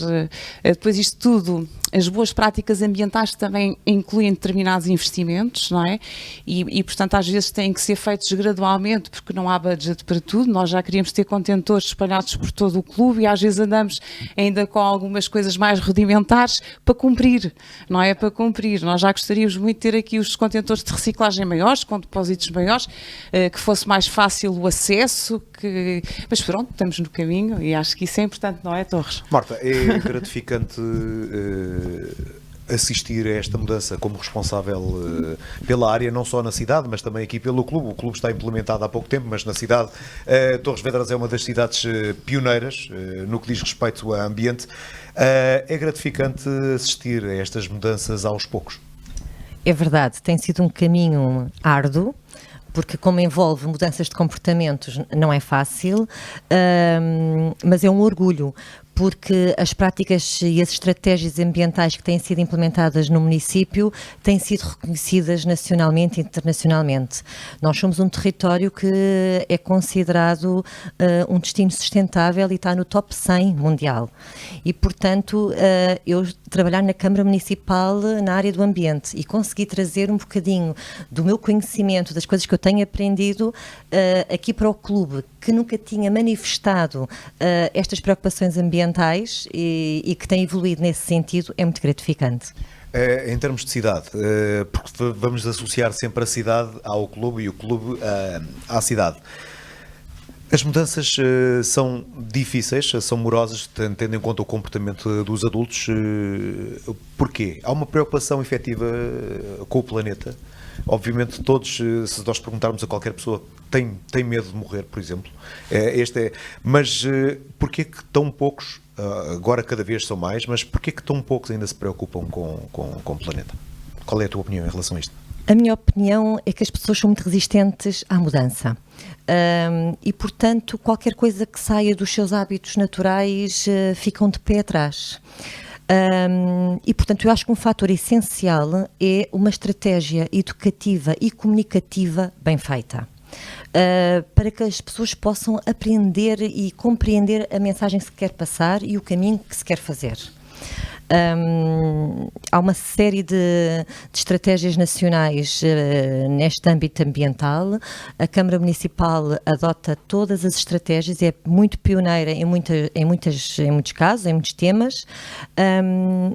depois isto tudo, as boas práticas ambientais também incluem determinados investimentos, não é? E portanto, às vezes têm que ser feitos gradualmente, porque não há budget para tudo. Nós já queríamos ter contentores espalhados por todo o clube e às vezes andamos ainda com algumas coisas mais rudimentares para cumprir, não é? Para cumprir. Nós já gostaríamos muito de ter aqui os contentores de reciclagem maiores, com depósitos maiores, que fosse mais fácil o acesso, mas pronto, estamos no caminho e acho que isso é importante, não é, Torres? Marta, é gratificante assistir a esta mudança como responsável pela área, não só na cidade, mas também aqui pelo clube. O clube está implementado há pouco tempo, mas na cidade, Torres Vedras é uma das cidades pioneiras no que diz respeito a ambiente. É gratificante assistir a estas mudanças aos poucos. É verdade, tem sido um caminho árduo, porque como envolve mudanças de comportamentos não é fácil, mas é um orgulho, porque as práticas e as estratégias ambientais que têm sido implementadas no município têm sido reconhecidas nacionalmente e internacionalmente. Nós somos um território que é considerado um destino sustentável e está no top 100 mundial. E, portanto, eu trabalhar na Câmara Municipal na área do ambiente e conseguir trazer um bocadinho do meu conhecimento, das coisas que eu tenho aprendido aqui para o clube, que nunca tinha manifestado estas preocupações ambientais e que tem evoluído nesse sentido, é muito gratificante. Em termos de cidade, porque vamos associar sempre a cidade ao clube e o clube à cidade. As mudanças são difíceis, são morosas, tendo em conta o comportamento dos adultos. Porquê? Há uma preocupação efetiva com o planeta. Obviamente todos, se nós perguntarmos a qualquer pessoa, tem medo de morrer, por exemplo. Mas porquê que tão poucos, agora cada vez são mais, mas porquê que tão poucos ainda se preocupam com o planeta? Qual é a tua opinião em relação a isto? A minha opinião é que as pessoas são muito resistentes à mudança. E, portanto, qualquer coisa que saia dos seus hábitos naturais ficam de pé atrás. E, portanto, eu acho que um fator essencial é uma estratégia educativa e comunicativa bem feita. Para que as pessoas possam aprender e compreender a mensagem que se quer passar e o caminho que se quer fazer. Há uma série de estratégias nacionais neste âmbito ambiental. A Câmara Municipal adota todas as estratégias e é muito pioneira em muitos casos, em muitos temas,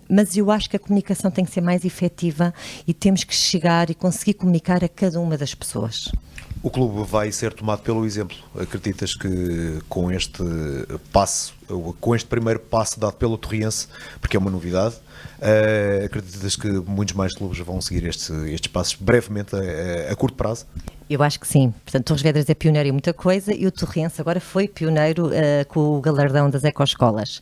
mas eu acho que a comunicação tem que ser mais efetiva e temos que chegar e conseguir comunicar a cada uma das pessoas. O clube vai ser tomado pelo exemplo. Acreditas que com este passo, com este primeiro passo dado pelo Torriense, porque é uma novidade, acreditas que muitos mais clubes vão seguir estes passos brevemente, a curto prazo? Eu acho que sim. Portanto, Torres Vedras é pioneiro em muita coisa e o Torriense agora foi pioneiro com o galardão das ecoescolas.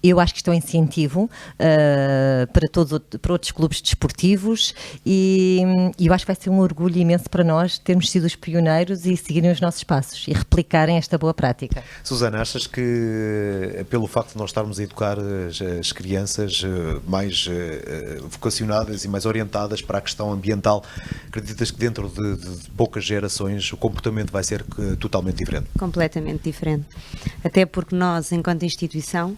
Eu acho que isto é um incentivo para outros clubes desportivos e eu acho que vai ser um orgulho imenso para nós termos sido os pioneiros e seguirem os nossos passos e replicarem esta boa prática. Susana, achas que pelo facto de nós estarmos a educar as crianças mais vocacionadas e mais orientadas para a questão ambiental, acreditas que dentro de poucas gerações o comportamento vai ser totalmente diferente? Completamente diferente. Até porque nós, enquanto instituição,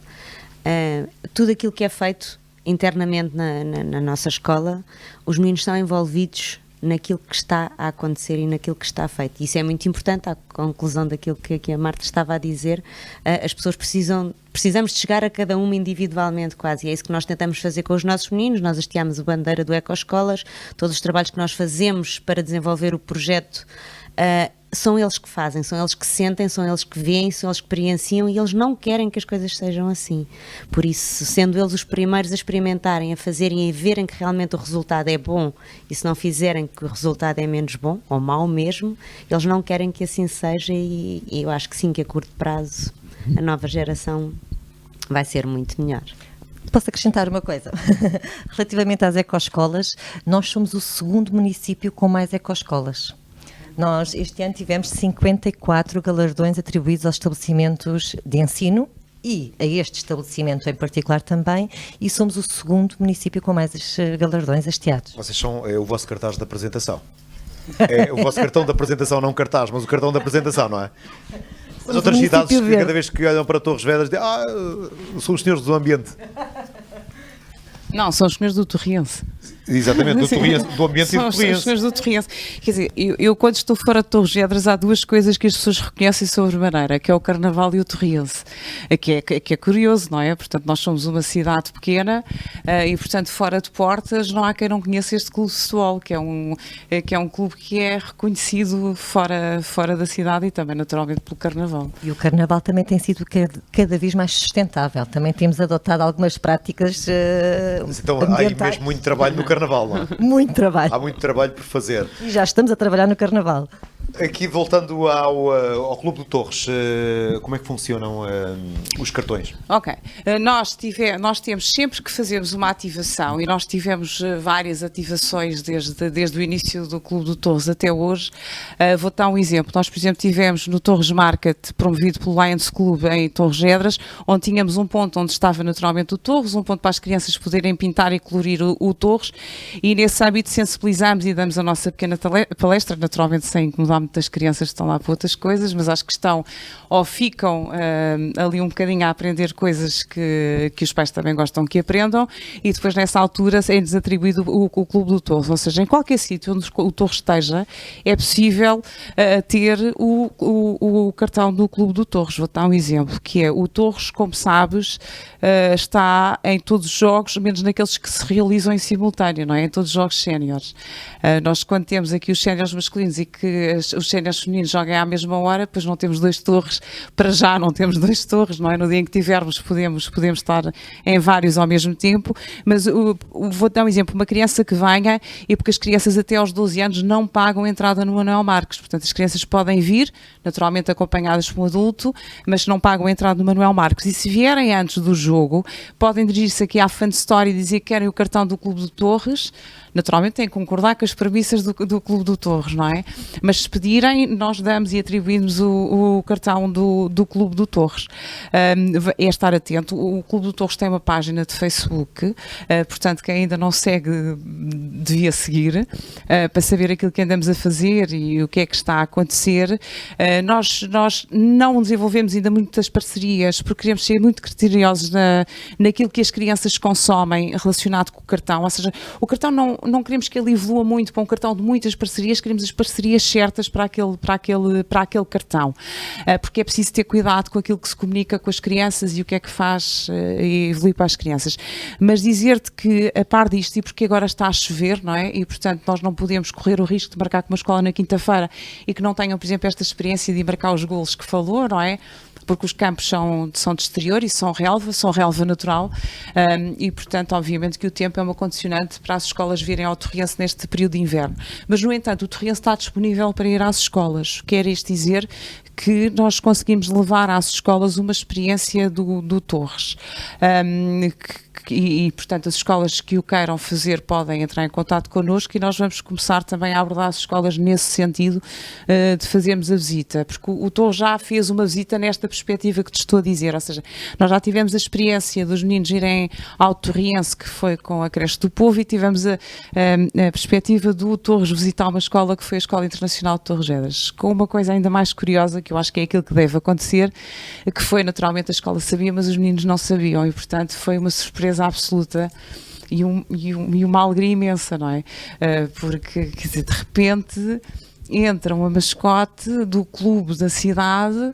tudo aquilo que é feito internamente na nossa escola, os meninos são envolvidos naquilo que está a acontecer e naquilo que está feito. Isso é muito importante, à conclusão daquilo que a Marta estava a dizer. As pessoas precisamos de chegar a cada uma individualmente quase, e é isso que nós tentamos fazer com os nossos meninos. Nós hasteámos a bandeira do Ecoescolas, todos os trabalhos que nós fazemos para desenvolver o projeto são eles que fazem, são eles que sentem, são eles que veem, são eles que experienciam e eles não querem que as coisas sejam assim. Por isso, sendo eles os primeiros a experimentarem, a fazerem e a verem que realmente o resultado é bom e se não fizerem que o resultado é menos bom ou mau mesmo, eles não querem que assim seja e eu acho que sim, que a curto prazo a nova geração vai ser muito melhor. Posso acrescentar uma coisa? Relativamente às ecoescolas, nós somos o segundo município com mais ecoescolas. Nós, este ano, tivemos 54 galardões atribuídos aos estabelecimentos de ensino e a este estabelecimento em particular também, e somos o segundo município com mais galardões hasteados. Vocês são o vosso cartaz de apresentação. É o vosso cartão de apresentação, não cartaz, mas o cartão de apresentação, não é? As outras cidades que cada vez que olham para Torres Vedras dizem, são os senhores do ambiente. Não, são os senhores do Torriense. Exatamente, do ambiente e do Torriense. São os senhores do Torriense. Quer dizer, eu quando estou fora de Torres Vedras há duas coisas que as pessoas reconhecem sobremaneira, que é o Carnaval e o Torriense, que é curioso, não é? Portanto, nós somos uma cidade pequena e, portanto, fora de portas não há quem não conheça este clube de futebol, que é um clube que é reconhecido fora da cidade e também, naturalmente, pelo Carnaval. E o Carnaval também tem sido cada vez mais sustentável. Também temos adotado algumas práticas então há aí mesmo muito trabalho no Carnaval, não é? Muito trabalho. Há muito trabalho por fazer. E já estamos a trabalhar no Carnaval. Aqui, voltando ao Clube do Torres, como é que funcionam os cartões? Ok. Nós temos, sempre que fazemos uma ativação, e nós tivemos várias ativações desde o início do Clube do Torres até hoje, vou dar um exemplo. Nós, por exemplo, tivemos no Torres Market, promovido pelo Lions Club em Torres Vedras, onde tínhamos um ponto onde estava naturalmente o Torres, um ponto para as crianças poderem pintar e colorir o Torres, e nesse âmbito sensibilizamos e damos a nossa pequena palestra, naturalmente sem incomodar muitas crianças que estão lá para outras coisas, mas acho que estão ou ficam ali um bocadinho a aprender coisas que os pais também gostam que aprendam, e depois nessa altura é-lhes atribuído o Clube do Torres, ou seja, em qualquer sítio onde o Torres esteja é possível ter o cartão do Clube do Torres. Vou dar um exemplo, que é o Torres, como sabes, está em todos os jogos, menos naqueles que se realizam em simultâneo, não é? Em todos os jogos séniores. Nós, quando temos aqui os séniores masculinos e que os séniores femininos joguem à mesma hora, depois não temos 2 torres, para já não temos 2 torres, não é? No dia em que tivermos podemos estar em vários ao mesmo tempo, mas vou dar um exemplo, uma criança que venha, e porque as crianças até aos 12 anos não pagam entrada no Manuel Marques, portanto as crianças podem vir, naturalmente acompanhadas por um adulto, mas não pagam entrada no Manuel Marques, e se vierem antes do jogo, podem dirigir-se aqui à Fan Store e dizer que querem o cartão do Clube do Torres. Naturalmente têm que concordar com as premissas do Clube do Torres, não é? Mas se pedirem, nós damos e atribuímos o cartão do Clube do Torres. É estar atento. O Clube do Torres tem uma página de Facebook, portanto, quem ainda não segue devia seguir, para saber aquilo que andamos a fazer e o que é que está a acontecer. Nós não desenvolvemos ainda muitas parcerias, porque queremos ser muito criteriosos naquilo que as crianças consomem relacionado com o cartão, ou seja, o cartão não queremos que ele evolua muito para um cartão de muitas parcerias, queremos as parcerias certas para aquele cartão, porque é preciso ter cuidado com aquilo que se comunica com as crianças e o que é que faz evoluir para as crianças. Mas dizer-te que, a par disto, e porque agora está a chover, não é? E, portanto, nós não podemos correr o risco de marcar com uma escola na quinta-feira e que não tenham, por exemplo, esta experiência de marcar os golos que falou, não é? Porque os campos são de exterior e são relva natural, e, portanto, obviamente que o tempo é uma condicionante para as escolas virem ao Torriense neste período de inverno. Mas, no entanto, o Torriense está disponível para ir às escolas. Quer isto dizer que nós conseguimos levar às escolas uma experiência do Torres. E, portanto, as escolas que o queiram fazer podem entrar em contato connosco, e nós vamos começar também a abordar as escolas nesse sentido, de fazermos a visita, porque o Torres já fez uma visita nesta perspectiva que te estou a dizer, ou seja, nós já tivemos a experiência dos meninos irem ao Torriense, que foi com a creche do povo, e tivemos a perspectiva do Torres visitar uma escola que foi a Escola Internacional de Torres Vedras, com uma coisa ainda mais curiosa, que eu acho que é aquilo que deve acontecer, que foi, naturalmente, a escola sabia, mas os meninos não sabiam, e, portanto, foi uma surpresa absoluta e uma alegria imensa, não é? Porque, quer dizer, de repente entra uma mascote do clube da cidade,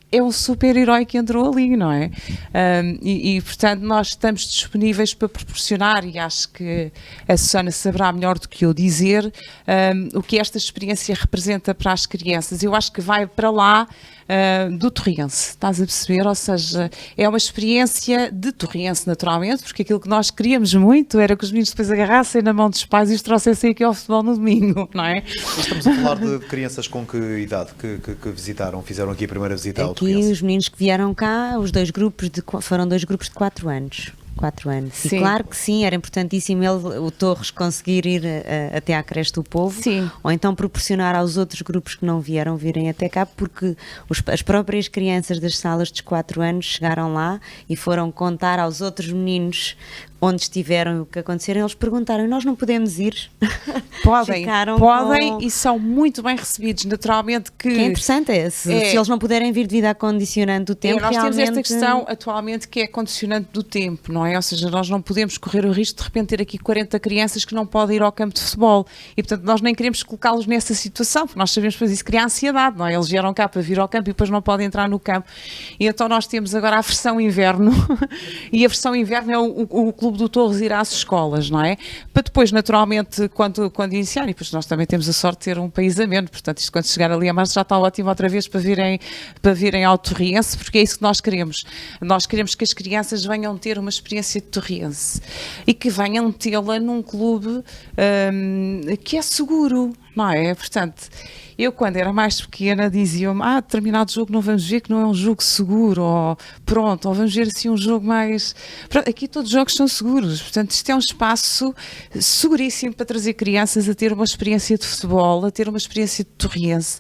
é um super-herói que entrou ali, não é? E, portanto, nós estamos disponíveis para proporcionar, e acho que a Susana saberá melhor do que eu dizer, o que esta experiência representa para as crianças. Eu acho que vai para lá do Torriense, estás a perceber? Ou seja, é uma experiência de Torriense, naturalmente, porque aquilo que nós queríamos muito era que os meninos depois agarrassem na mão dos pais e os trouxessem aqui ao futebol no domingo, não é? Estamos a falar de crianças com que idade que visitaram, fizeram aqui a primeira visita ao aqui os meninos que vieram cá, foram 2 grupos de 4 anos. 4 anos. Sim. E claro que sim, era importantíssimo o Torres conseguir ir até à creche do povo, Sim. ou então proporcionar aos outros grupos que não vieram virem até cá, porque as próprias crianças das salas dos 4 anos chegaram lá e foram contar aos outros meninos onde estiveram e o que aconteceram. Eles perguntaram: nós não podemos ir? Podem, Ficaram e são muito bem recebidos, naturalmente que é interessante, se eles não puderem vir devido à condicionante do tempo, nós realmente... temos esta questão atualmente que é a condicionante do tempo, não é? Ou seja, nós não podemos correr o risco de repente ter aqui 40 crianças que não podem ir ao campo de futebol e, portanto, nós nem queremos colocá-los nessa situação, porque nós sabemos que isso cria ansiedade, não é? Eles vieram cá para vir ao campo e depois não podem entrar no campo. E então nós temos agora a versão inverno e a versão inverno é o Clube do Torres ir às escolas, não é? Para depois, naturalmente, quando iniciar, e depois nós também temos a sorte de ter um país ameno, portanto, isto quando chegar ali a março já está ótimo outra vez para virem ao Torriense, porque é isso que nós queremos. Nós queremos que as crianças venham ter uma experiência de Torriense e que venham tê-la num clube que é seguro, não é? Portanto, eu quando era mais pequena dizia-me: determinado jogo não vamos ver, que não é um jogo seguro, ou pronto, ou vamos ver assim um jogo mais... Pronto, aqui todos os jogos são seguros, portanto isto é um espaço seguríssimo para trazer crianças a ter uma experiência de futebol, a ter uma experiência de Torriense.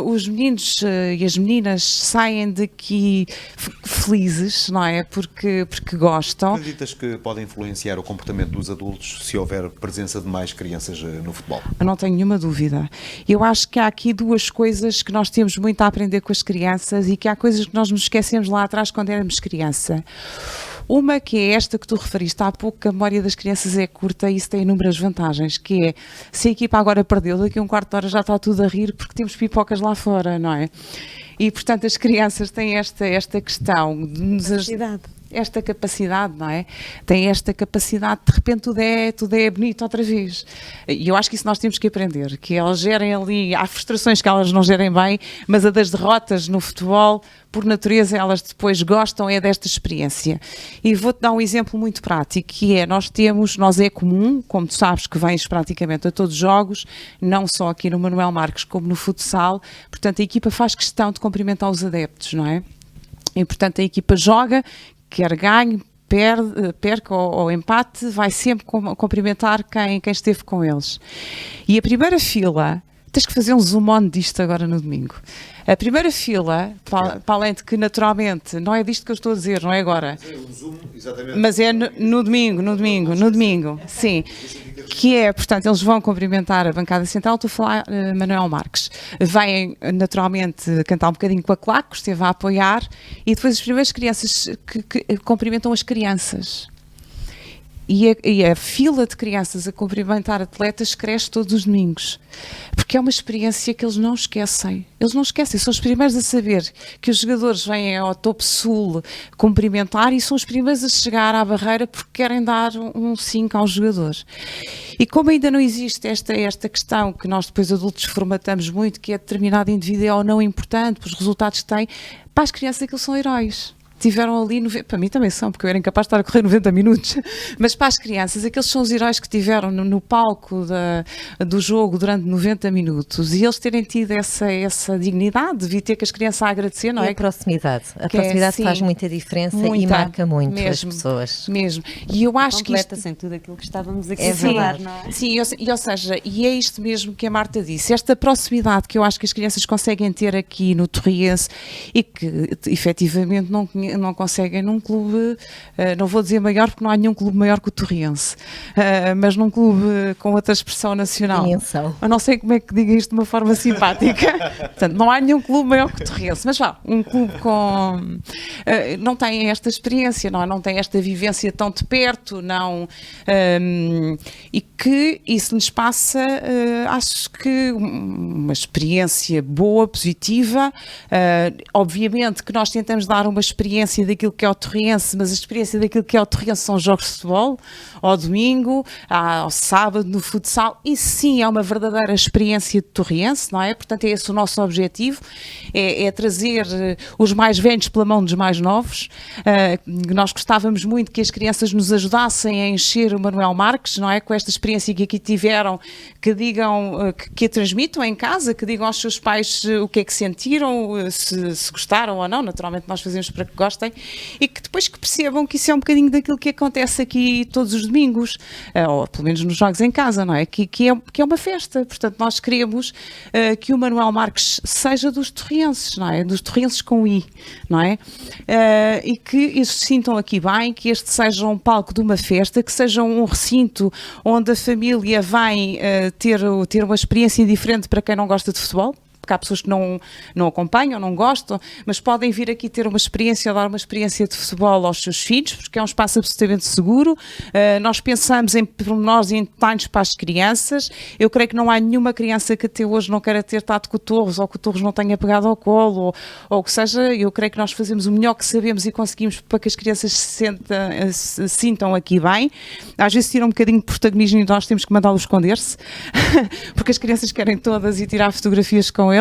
Os meninos e as meninas saem daqui felizes, não é? Porque gostam. Acreditas que pode influenciar o comportamento dos adultos se houver presença de mais crianças no futebol? Eu não tenho nenhuma dúvida. Eu acho que há aqui 2 coisas que nós temos muito a aprender com as crianças e que há coisas que nós nos esquecemos lá atrás quando éramos criança. Uma que é esta que tu referiste há pouco, que a memória das crianças é curta e isso tem inúmeras vantagens, que é, se a equipa agora perdeu, daqui a um quarto de hora já está tudo a rir porque temos pipocas lá fora, não é? E, portanto, as crianças têm esta questão de nos ajudar. Esta capacidade, não é? Tem esta capacidade, de repente tudo é bonito outra vez. E eu acho que isso nós temos que aprender, que elas gerem ali, há frustrações que elas não gerem bem, mas a das derrotas no futebol, por natureza, elas depois gostam desta experiência. E vou-te dar um exemplo muito prático, que é, nós é comum, como tu sabes, que vens praticamente a todos os jogos, não só aqui no Manuel Marques como no futsal, portanto a equipa faz questão de cumprimentar os adeptos, não é? E portanto a equipa joga, quer ganhe, perca ou empate, vai sempre cumprimentar quem esteve com eles. E a primeira fila, tens que fazer um zoom on disto agora no domingo. A primeira fila, para além de que naturalmente, não é disto que eu estou a dizer, não é agora, mas é no domingo, sim. Que é, portanto, eles vão cumprimentar a bancada central, estou a falar Manuel Marques. Vêm, naturalmente, cantar um bocadinho com a claque, esteve a apoiar, e depois as primeiras crianças que cumprimentam as crianças. E a fila de crianças a cumprimentar atletas cresce todos os domingos. Porque é uma experiência que eles não esquecem. Eles não esquecem, são os primeiros a saber que os jogadores vêm ao Topo Sul cumprimentar e são os primeiros a chegar à barreira porque querem dar um 5 aos jogadores. E como ainda não existe esta questão que nós depois adultos formatamos muito, que é determinado indivíduo é ou não importante, pelos resultados que tem, para as crianças aqueles são heróis. Tiveram ali, para mim também são, porque eu era incapaz de estar a correr 90 minutos, mas para as crianças, aqueles são os heróis que tiveram no palco do jogo durante 90 minutos e eles terem tido essa dignidade, devia ter que as crianças a agradecer, não é? A proximidade faz muita diferença e marca muito as pessoas. Mesmo. E eu acho que isto... sem tudo aquilo que estávamos aqui a falar, não é? Sim, ou seja, e é isto mesmo que a Marta disse, esta proximidade que eu acho que as crianças conseguem ter aqui no Torriense e que efetivamente não conseguem num clube, não vou dizer maior porque não há nenhum clube maior que o Torriense, mas num clube com outra expressão nacional. Eu não sei como é que diga isto de uma forma simpática. Portanto, não há nenhum clube maior que o Torriense, mas um clube com... não tem esta experiência, não tem esta vivência tão de perto, e que isso lhes passa, acho que uma experiência boa, positiva. Obviamente que nós tentamos dar uma experiência experiência daquilo que é o Torriense, mas a experiência daquilo que é o Torriense são jogos de futebol, ao domingo, ao sábado, no futsal. Isso sim é uma verdadeira experiência de Torriense, não é? Portanto, é esse o nosso objetivo, é trazer os mais velhos pela mão dos mais novos. Nós gostávamos muito que as crianças nos ajudassem a encher o Manuel Marques, não é? Com esta experiência que aqui tiveram, que digam, que a transmitam em casa, que digam aos seus pais o que é que sentiram, se gostaram ou não, naturalmente nós fazemos para que gostem, e que depois que percebam que isso é um bocadinho daquilo que acontece aqui todos os domingos, ou pelo menos nos jogos em casa, não é? Que é uma festa. Portanto, nós queremos que o Manuel Marques seja dos torrienses, não é? Dos torrienses com I, não é? E que eles se sintam aqui bem, que este seja um palco de uma festa, que seja um recinto onde a família vai ter uma experiência diferente para quem não gosta de futebol. Porque há pessoas que não acompanham, não gostam, mas podem vir aqui ter uma experiência, dar uma experiência de futebol aos seus filhos, porque é um espaço absolutamente seguro. Nós pensamos em pormenores e em detalhes para as crianças. Eu creio que não há nenhuma criança que até hoje não queira ter estado com o Torres, ou que o Torres não tenha pegado ao colo, ou o que seja. Eu creio que nós fazemos o melhor que sabemos e conseguimos para que as crianças se sintam aqui bem. Às vezes tiram um bocadinho de protagonismo e nós temos que mandá-los esconder-se, porque as crianças querem todas ir tirar fotografias com ele.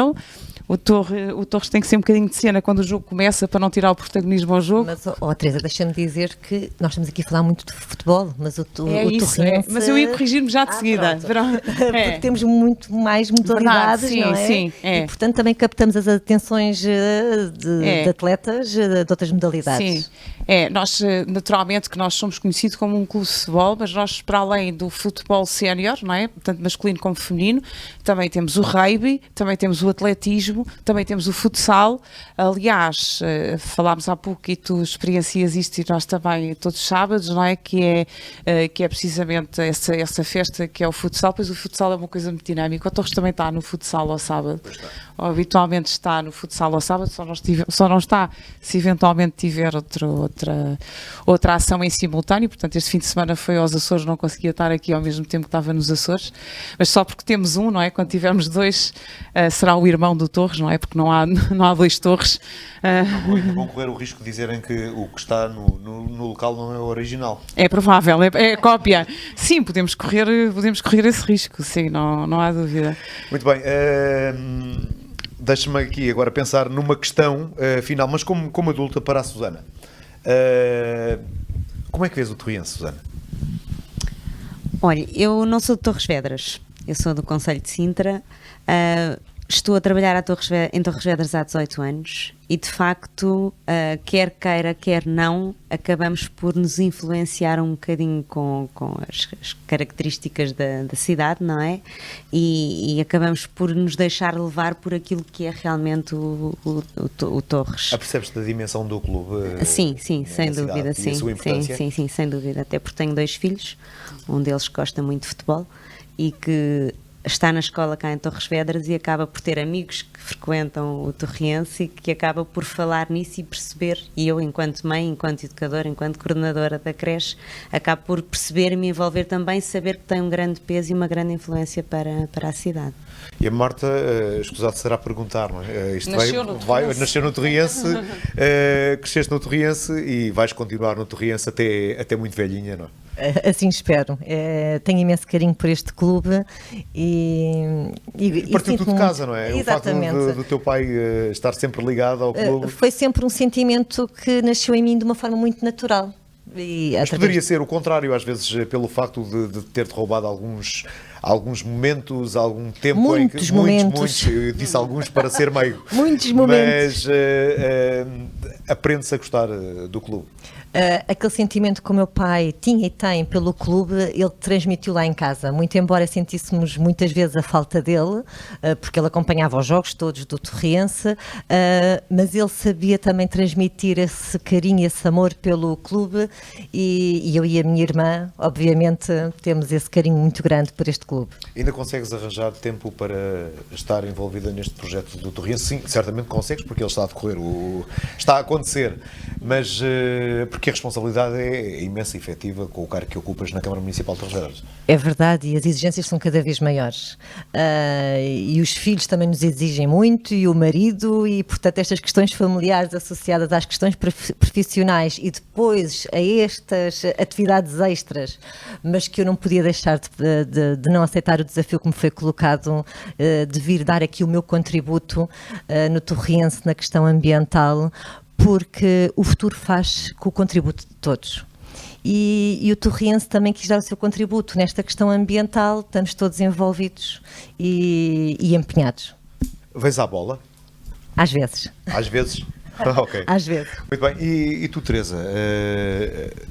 O Torres tem que ser um bocadinho de cena quando o jogo começa para não tirar o protagonismo ao jogo. Mas, Teresa, deixa-me dizer que nós estamos aqui a falar muito de futebol, mas o Torriense... Mas eu ia corrigir-me já de seguida. Porque temos muito mais modalidades, sim, não é? Sim, E, portanto, também captamos as atenções de atletas de outras modalidades. Sim. Nós, naturalmente, que nós somos conhecidos como um clube de futebol, mas nós, para além do futebol sénior, não é? Tanto masculino como feminino, também temos o rugby, também temos o atletismo, também temos o futsal. Aliás, falámos há pouco e tu experiencias isto e nós também todos os sábados, não é? Que é precisamente essa festa que é o futsal, pois o futsal é uma coisa muito dinâmica. O Torres também está no futsal ao sábado. Ou habitualmente está no futsal ao sábado, só não está se eventualmente tiver outra ação em simultâneo. Portanto, este fim de semana foi aos Açores, não conseguia estar aqui ao mesmo tempo que estava nos Açores, mas só porque temos um, não é? Quando tivermos dois, será o irmão do Torres, não é? Porque não há dois Torres. Vão correr o risco de dizerem que o que está no local não é o original. É provável, é cópia. Sim, podemos correr esse risco, sim, não há dúvida. Muito bem. Deixa-me aqui agora pensar numa questão final, mas como adulta, para a Susana. Como é que vês o Torriense, Susana? Olha, eu não sou de Torres Vedras, eu sou do Concelho de Sintra. Estou a trabalhar em Torres Vedras há 18 anos e, de facto, quer queira, quer não, acabamos por nos influenciar um bocadinho com as características da cidade, não é? E acabamos por nos deixar levar por aquilo que é realmente o Torres. Apercebes-te da dimensão do clube? Sim, sem dúvida, sim. Sim, sem dúvida. Até porque tenho 2 filhos, um deles gosta muito de futebol e que está na escola cá em Torres Vedras e acaba por ter amigos que frequentam o Torriense e que acaba por falar nisso e perceber, e eu enquanto mãe, enquanto educadora, enquanto coordenadora da creche, acabo por perceber e me envolver também, saber que tem um grande peso e uma grande influência para a cidade. E a Marta, escusado será perguntar, não é? Isto nasceu no Torriense, cresceste no Torriense e vais continuar no Torriense até muito velhinha, não é? Assim espero. Tenho imenso carinho por este clube e partiu tudo de casa, não é? Exatamente. O facto do teu pai estar sempre ligado ao clube. Foi sempre um sentimento que nasceu em mim de uma forma muito natural. Mas poderia ser o contrário, às vezes, pelo facto de ter-te roubado alguns momentos, algum tempo muitos momentos. Eu disse alguns para ser meio. Muitos momentos. Mas aprende-se a gostar do clube. Aquele sentimento que o meu pai tinha e tem pelo clube, ele transmitiu lá em casa, muito embora sentíssemos muitas vezes a falta dele, porque ele acompanhava os jogos todos do Torriense, mas ele sabia também transmitir esse carinho, esse amor pelo clube e eu e a minha irmã, obviamente, temos esse carinho muito grande por este clube. Ainda consegues arranjar tempo para estar envolvida neste projeto do Torriense? Sim, certamente consegues, porque ele está a decorrer, está a acontecer, mas porque a responsabilidade é imensa e efetiva com o cargo que ocupas na Câmara Municipal de Torres Vedras. É verdade, e as exigências são cada vez maiores. E os filhos também nos exigem muito, e o marido, e portanto estas questões familiares associadas às questões profissionais e depois a estas atividades extras, mas que eu não podia deixar de não aceitar o desafio que me foi colocado, de vir dar aqui o meu contributo no Torriense na questão ambiental, porque o futuro faz com o contributo de todos. E o Torriense também quis dar o seu contributo nesta questão ambiental, estamos todos envolvidos e empenhados. Vens à bola? Às vezes. Às vezes? Ok. Às vezes. Muito bem. E tu, Teresa?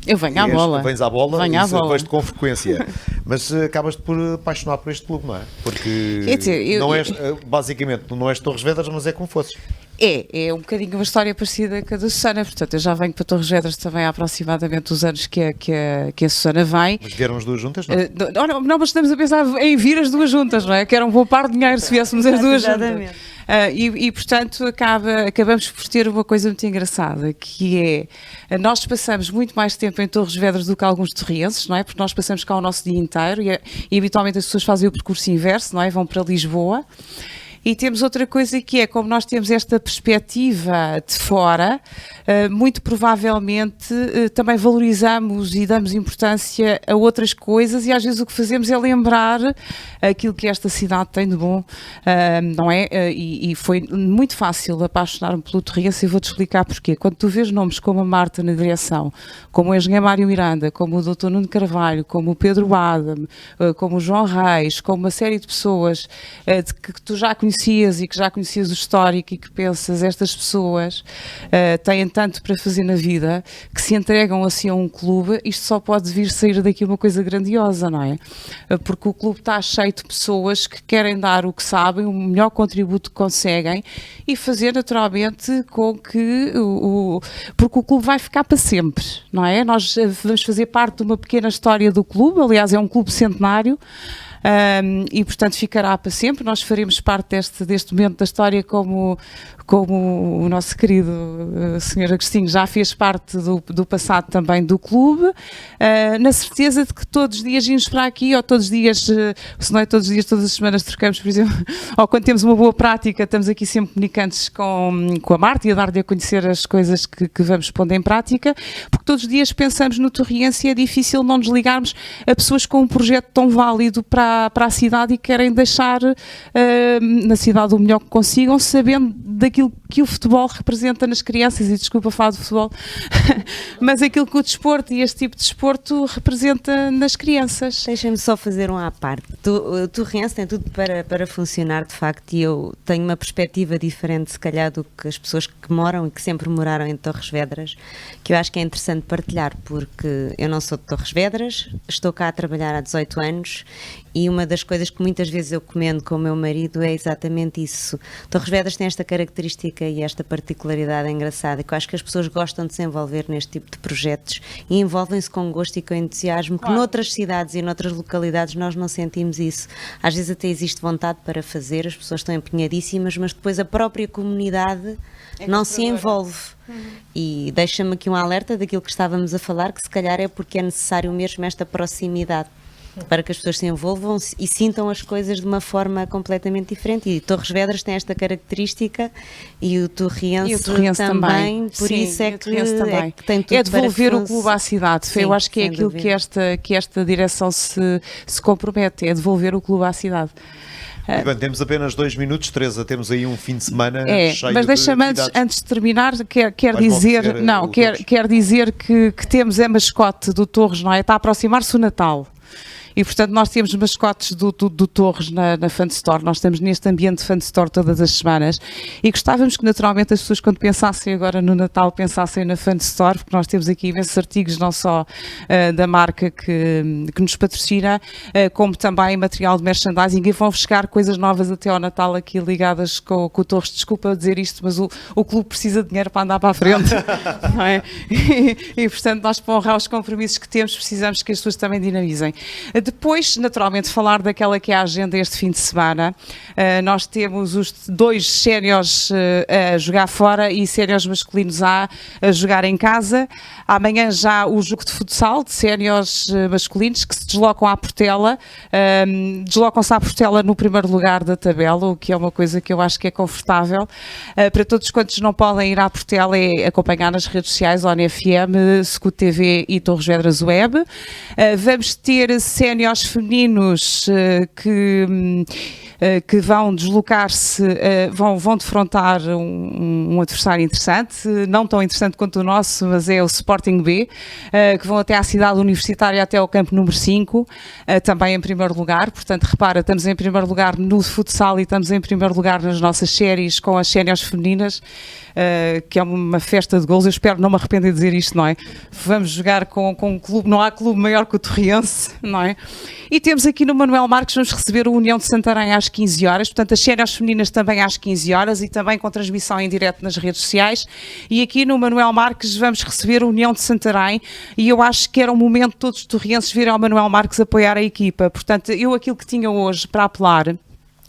Eu venho à bola. Vens à bola? Venho à bola. Vejo-te com frequência. Mas acabas-te por apaixonar por este clube, não é? Porque Quer dizer, não és, basicamente, não és Torres Vedras, mas é como fosses. É um bocadinho uma história parecida com a da Susana, portanto eu já venho para Torres Vedras também há aproximadamente os anos que a Susana vem. Mas vieram as duas juntas, não? Não, mas estamos a pensar em vir as duas juntas, não é? Que era um bom par de dinheiro se viéssemos as duas juntas. E portanto acabamos por ter uma coisa muito engraçada, que é, nós passamos muito mais tempo em Torres Vedras do que alguns torrienses, não é? Porque nós passamos cá o nosso dia inteiro e habitualmente as pessoas fazem o percurso inverso, não é? Vão para Lisboa. E temos outra coisa que é, como nós temos esta perspectiva de fora, muito provavelmente também valorizamos e damos importância a outras coisas e às vezes o que fazemos é lembrar aquilo que esta cidade tem de bom, não é? E foi muito fácil apaixonar-me pelo Torriense e vou-te explicar porquê. Quando tu vês nomes como a Marta na direção, como o engenheiro Mário Miranda, como o Dr. Nuno Carvalho, como o Pedro Adam, como o João Reis, como uma série de pessoas que tu já conhecias e que já conhecias o histórico e que pensas, estas pessoas têm tanto para fazer na vida que se entregam assim a um clube, isto só pode vir sair daqui uma coisa grandiosa, não é? Porque o clube está cheio de pessoas que querem dar o que sabem, o melhor contributo que conseguem e fazer naturalmente com que porque o clube vai ficar para sempre, não é? Nós vamos fazer parte de uma pequena história do clube, aliás é um clube centenário. E portanto ficará para sempre. Nós faremos parte deste momento da história como o nosso querido Sr. Agostinho já fez parte do passado também do clube, na certeza de que todos os dias vimos para aqui, ou todos os dias, se não é todos os dias, todas as semanas trocamos, por exemplo, ou quando temos uma boa prática, estamos aqui sempre comunicantes com a Marta e a dar-lhe a conhecer as coisas que vamos pondo em prática, porque todos os dias pensamos no Torriense e é difícil não nos ligarmos a pessoas com um projeto tão válido para a cidade e querem deixar na cidade o melhor que consigam, sabendo daquilo que o futebol representa nas crianças, e desculpa falar do futebol, mas aquilo que o desporto e este tipo de desporto representa nas crianças. Deixem-me só fazer um à parte. O Torriense tem tudo para funcionar de facto e eu tenho uma perspectiva diferente se calhar do que as pessoas que moram e que sempre moraram em Torres Vedras, que eu acho que é interessante partilhar, porque eu não sou de Torres Vedras, estou cá a trabalhar há 18 anos e uma das coisas que muitas vezes eu comendo com o meu marido é exatamente isso. Torres Vedras tem esta característica e esta particularidade engraçada, que eu acho que as pessoas gostam de se envolver neste tipo de projetos e envolvem-se com gosto e com entusiasmo, que noutras cidades e noutras localidades nós não sentimos isso. Às vezes até existe vontade para fazer, as pessoas estão empenhadíssimas, mas depois a própria comunidade não se envolve. E deixa-me aqui um alerta daquilo que estávamos a falar, que se calhar é porque é necessário mesmo esta proximidade, para que as pessoas se envolvam e sintam as coisas de uma forma completamente diferente. E Torres Vedras tem esta característica e o Torriense também, por sim, isso é que tem tudo é devolver o clube à cidade. Sim, eu acho que é aquilo que esta direção se compromete, é devolver o clube à cidade. Bem, temos apenas 2 minutos, Teresa, temos aí um fim de semana cheio mas deixa-me antes de terminar, quer dizer que temos a mascote do Torres, não é? Está a aproximar-se o Natal. E, portanto, nós temos mascotes do Torres na Fan Store, nós estamos neste ambiente de Fan Store todas as semanas e gostávamos que, naturalmente, as pessoas, quando pensassem agora no Natal, pensassem na Fan Store, porque nós temos aqui imensos artigos, não só da marca que nos patrocina, como também material de merchandising, e vão chegar coisas novas até ao Natal aqui ligadas com o Torres. Desculpa dizer isto, mas o clube precisa de dinheiro para andar para a frente, não é? E, portanto, nós, para honrar os compromissos que temos, precisamos que as pessoas também dinamizem. Depois, naturalmente, falar daquela que é a agenda este fim de semana. Nós temos os 2 séniores a jogar fora e séniores masculinos A a jogar em casa. Amanhã já o jogo de futsal de séniores masculinos que se deslocam à Portela. Deslocam-se à Portela no primeiro lugar da tabela, o que é uma coisa que eu acho que é confortável. Para todos quantos não podem ir à Portela, é acompanhar nas redes sociais, ONE FM, Scoot TV e Torres Vedras Web. Vamos ter séniores femininos que vão deslocar-se, vão defrontar um adversário interessante, não tão interessante quanto o nosso, mas é o Sporting B, que vão até à cidade universitária, até ao campo número 5, também em primeiro lugar. Portanto, repara, estamos em primeiro lugar no futsal e estamos em primeiro lugar nas nossas séries com as séniores femininas, que é uma festa de gols. Eu espero não me arrepender de dizer isto, não é? Vamos jogar com um clube, não há clube maior que o Torriense, não é? E temos aqui no Manuel Marques, vamos receber o União de Santarém às 15 horas, portanto as séries femininas também às 15 horas e também com transmissão em direto nas redes sociais. E aqui no Manuel Marques vamos receber a União de Santarém e eu acho que era o momento de todos os torrienses virem ao Manuel Marques apoiar a equipa. Portanto, eu aquilo que tinha hoje para apelar,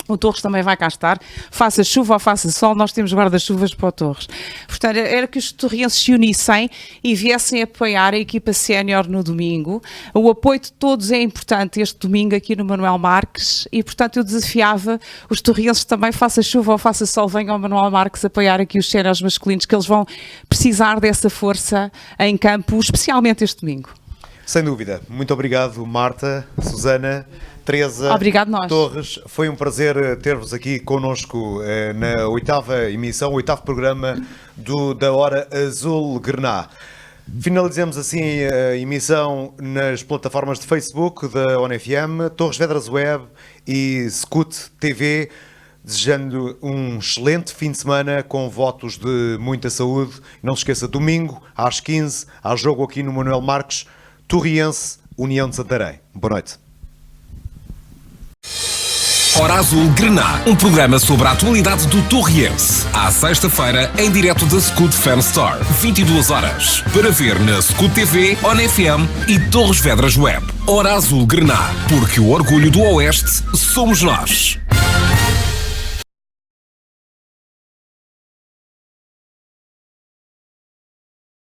o Torres também vai cá estar, faça chuva ou faça sol, nós temos guarda-chuvas para o Torres. Portanto, era que os torrienses se unissem e viessem apoiar a equipa sénior no domingo. O apoio de todos é importante este domingo aqui no Manuel Marques e, portanto, eu desafiava os torrienses também, faça chuva ou faça sol, venham ao Manuel Marques apoiar aqui os séniores masculinos, que eles vão precisar dessa força em campo, especialmente este domingo. Sem dúvida. Muito obrigado, Marta, Susana, Teresa, obrigado nós. Torres. Foi um prazer ter-vos aqui connosco na 8ª emissão, 8º programa da Hora Azul Grená. Finalizamos assim a emissão nas plataformas de Facebook da ONE FM, Torres Vedras Web e Scoot TV, desejando um excelente fim de semana com votos de muita saúde. Não se esqueça, domingo às 15 há jogo aqui no Manuel Marques, Torriense, União de Santarém. Boa noite. Hora Azul Grená, um programa sobre a atualidade do Torriense. À sexta-feira, em direto da Scoot Fan Store, 22 horas. Para ver na Scoot TV, ONE FM e Torres Vedras Web. Hora Azul Grená, porque o orgulho do Oeste somos nós.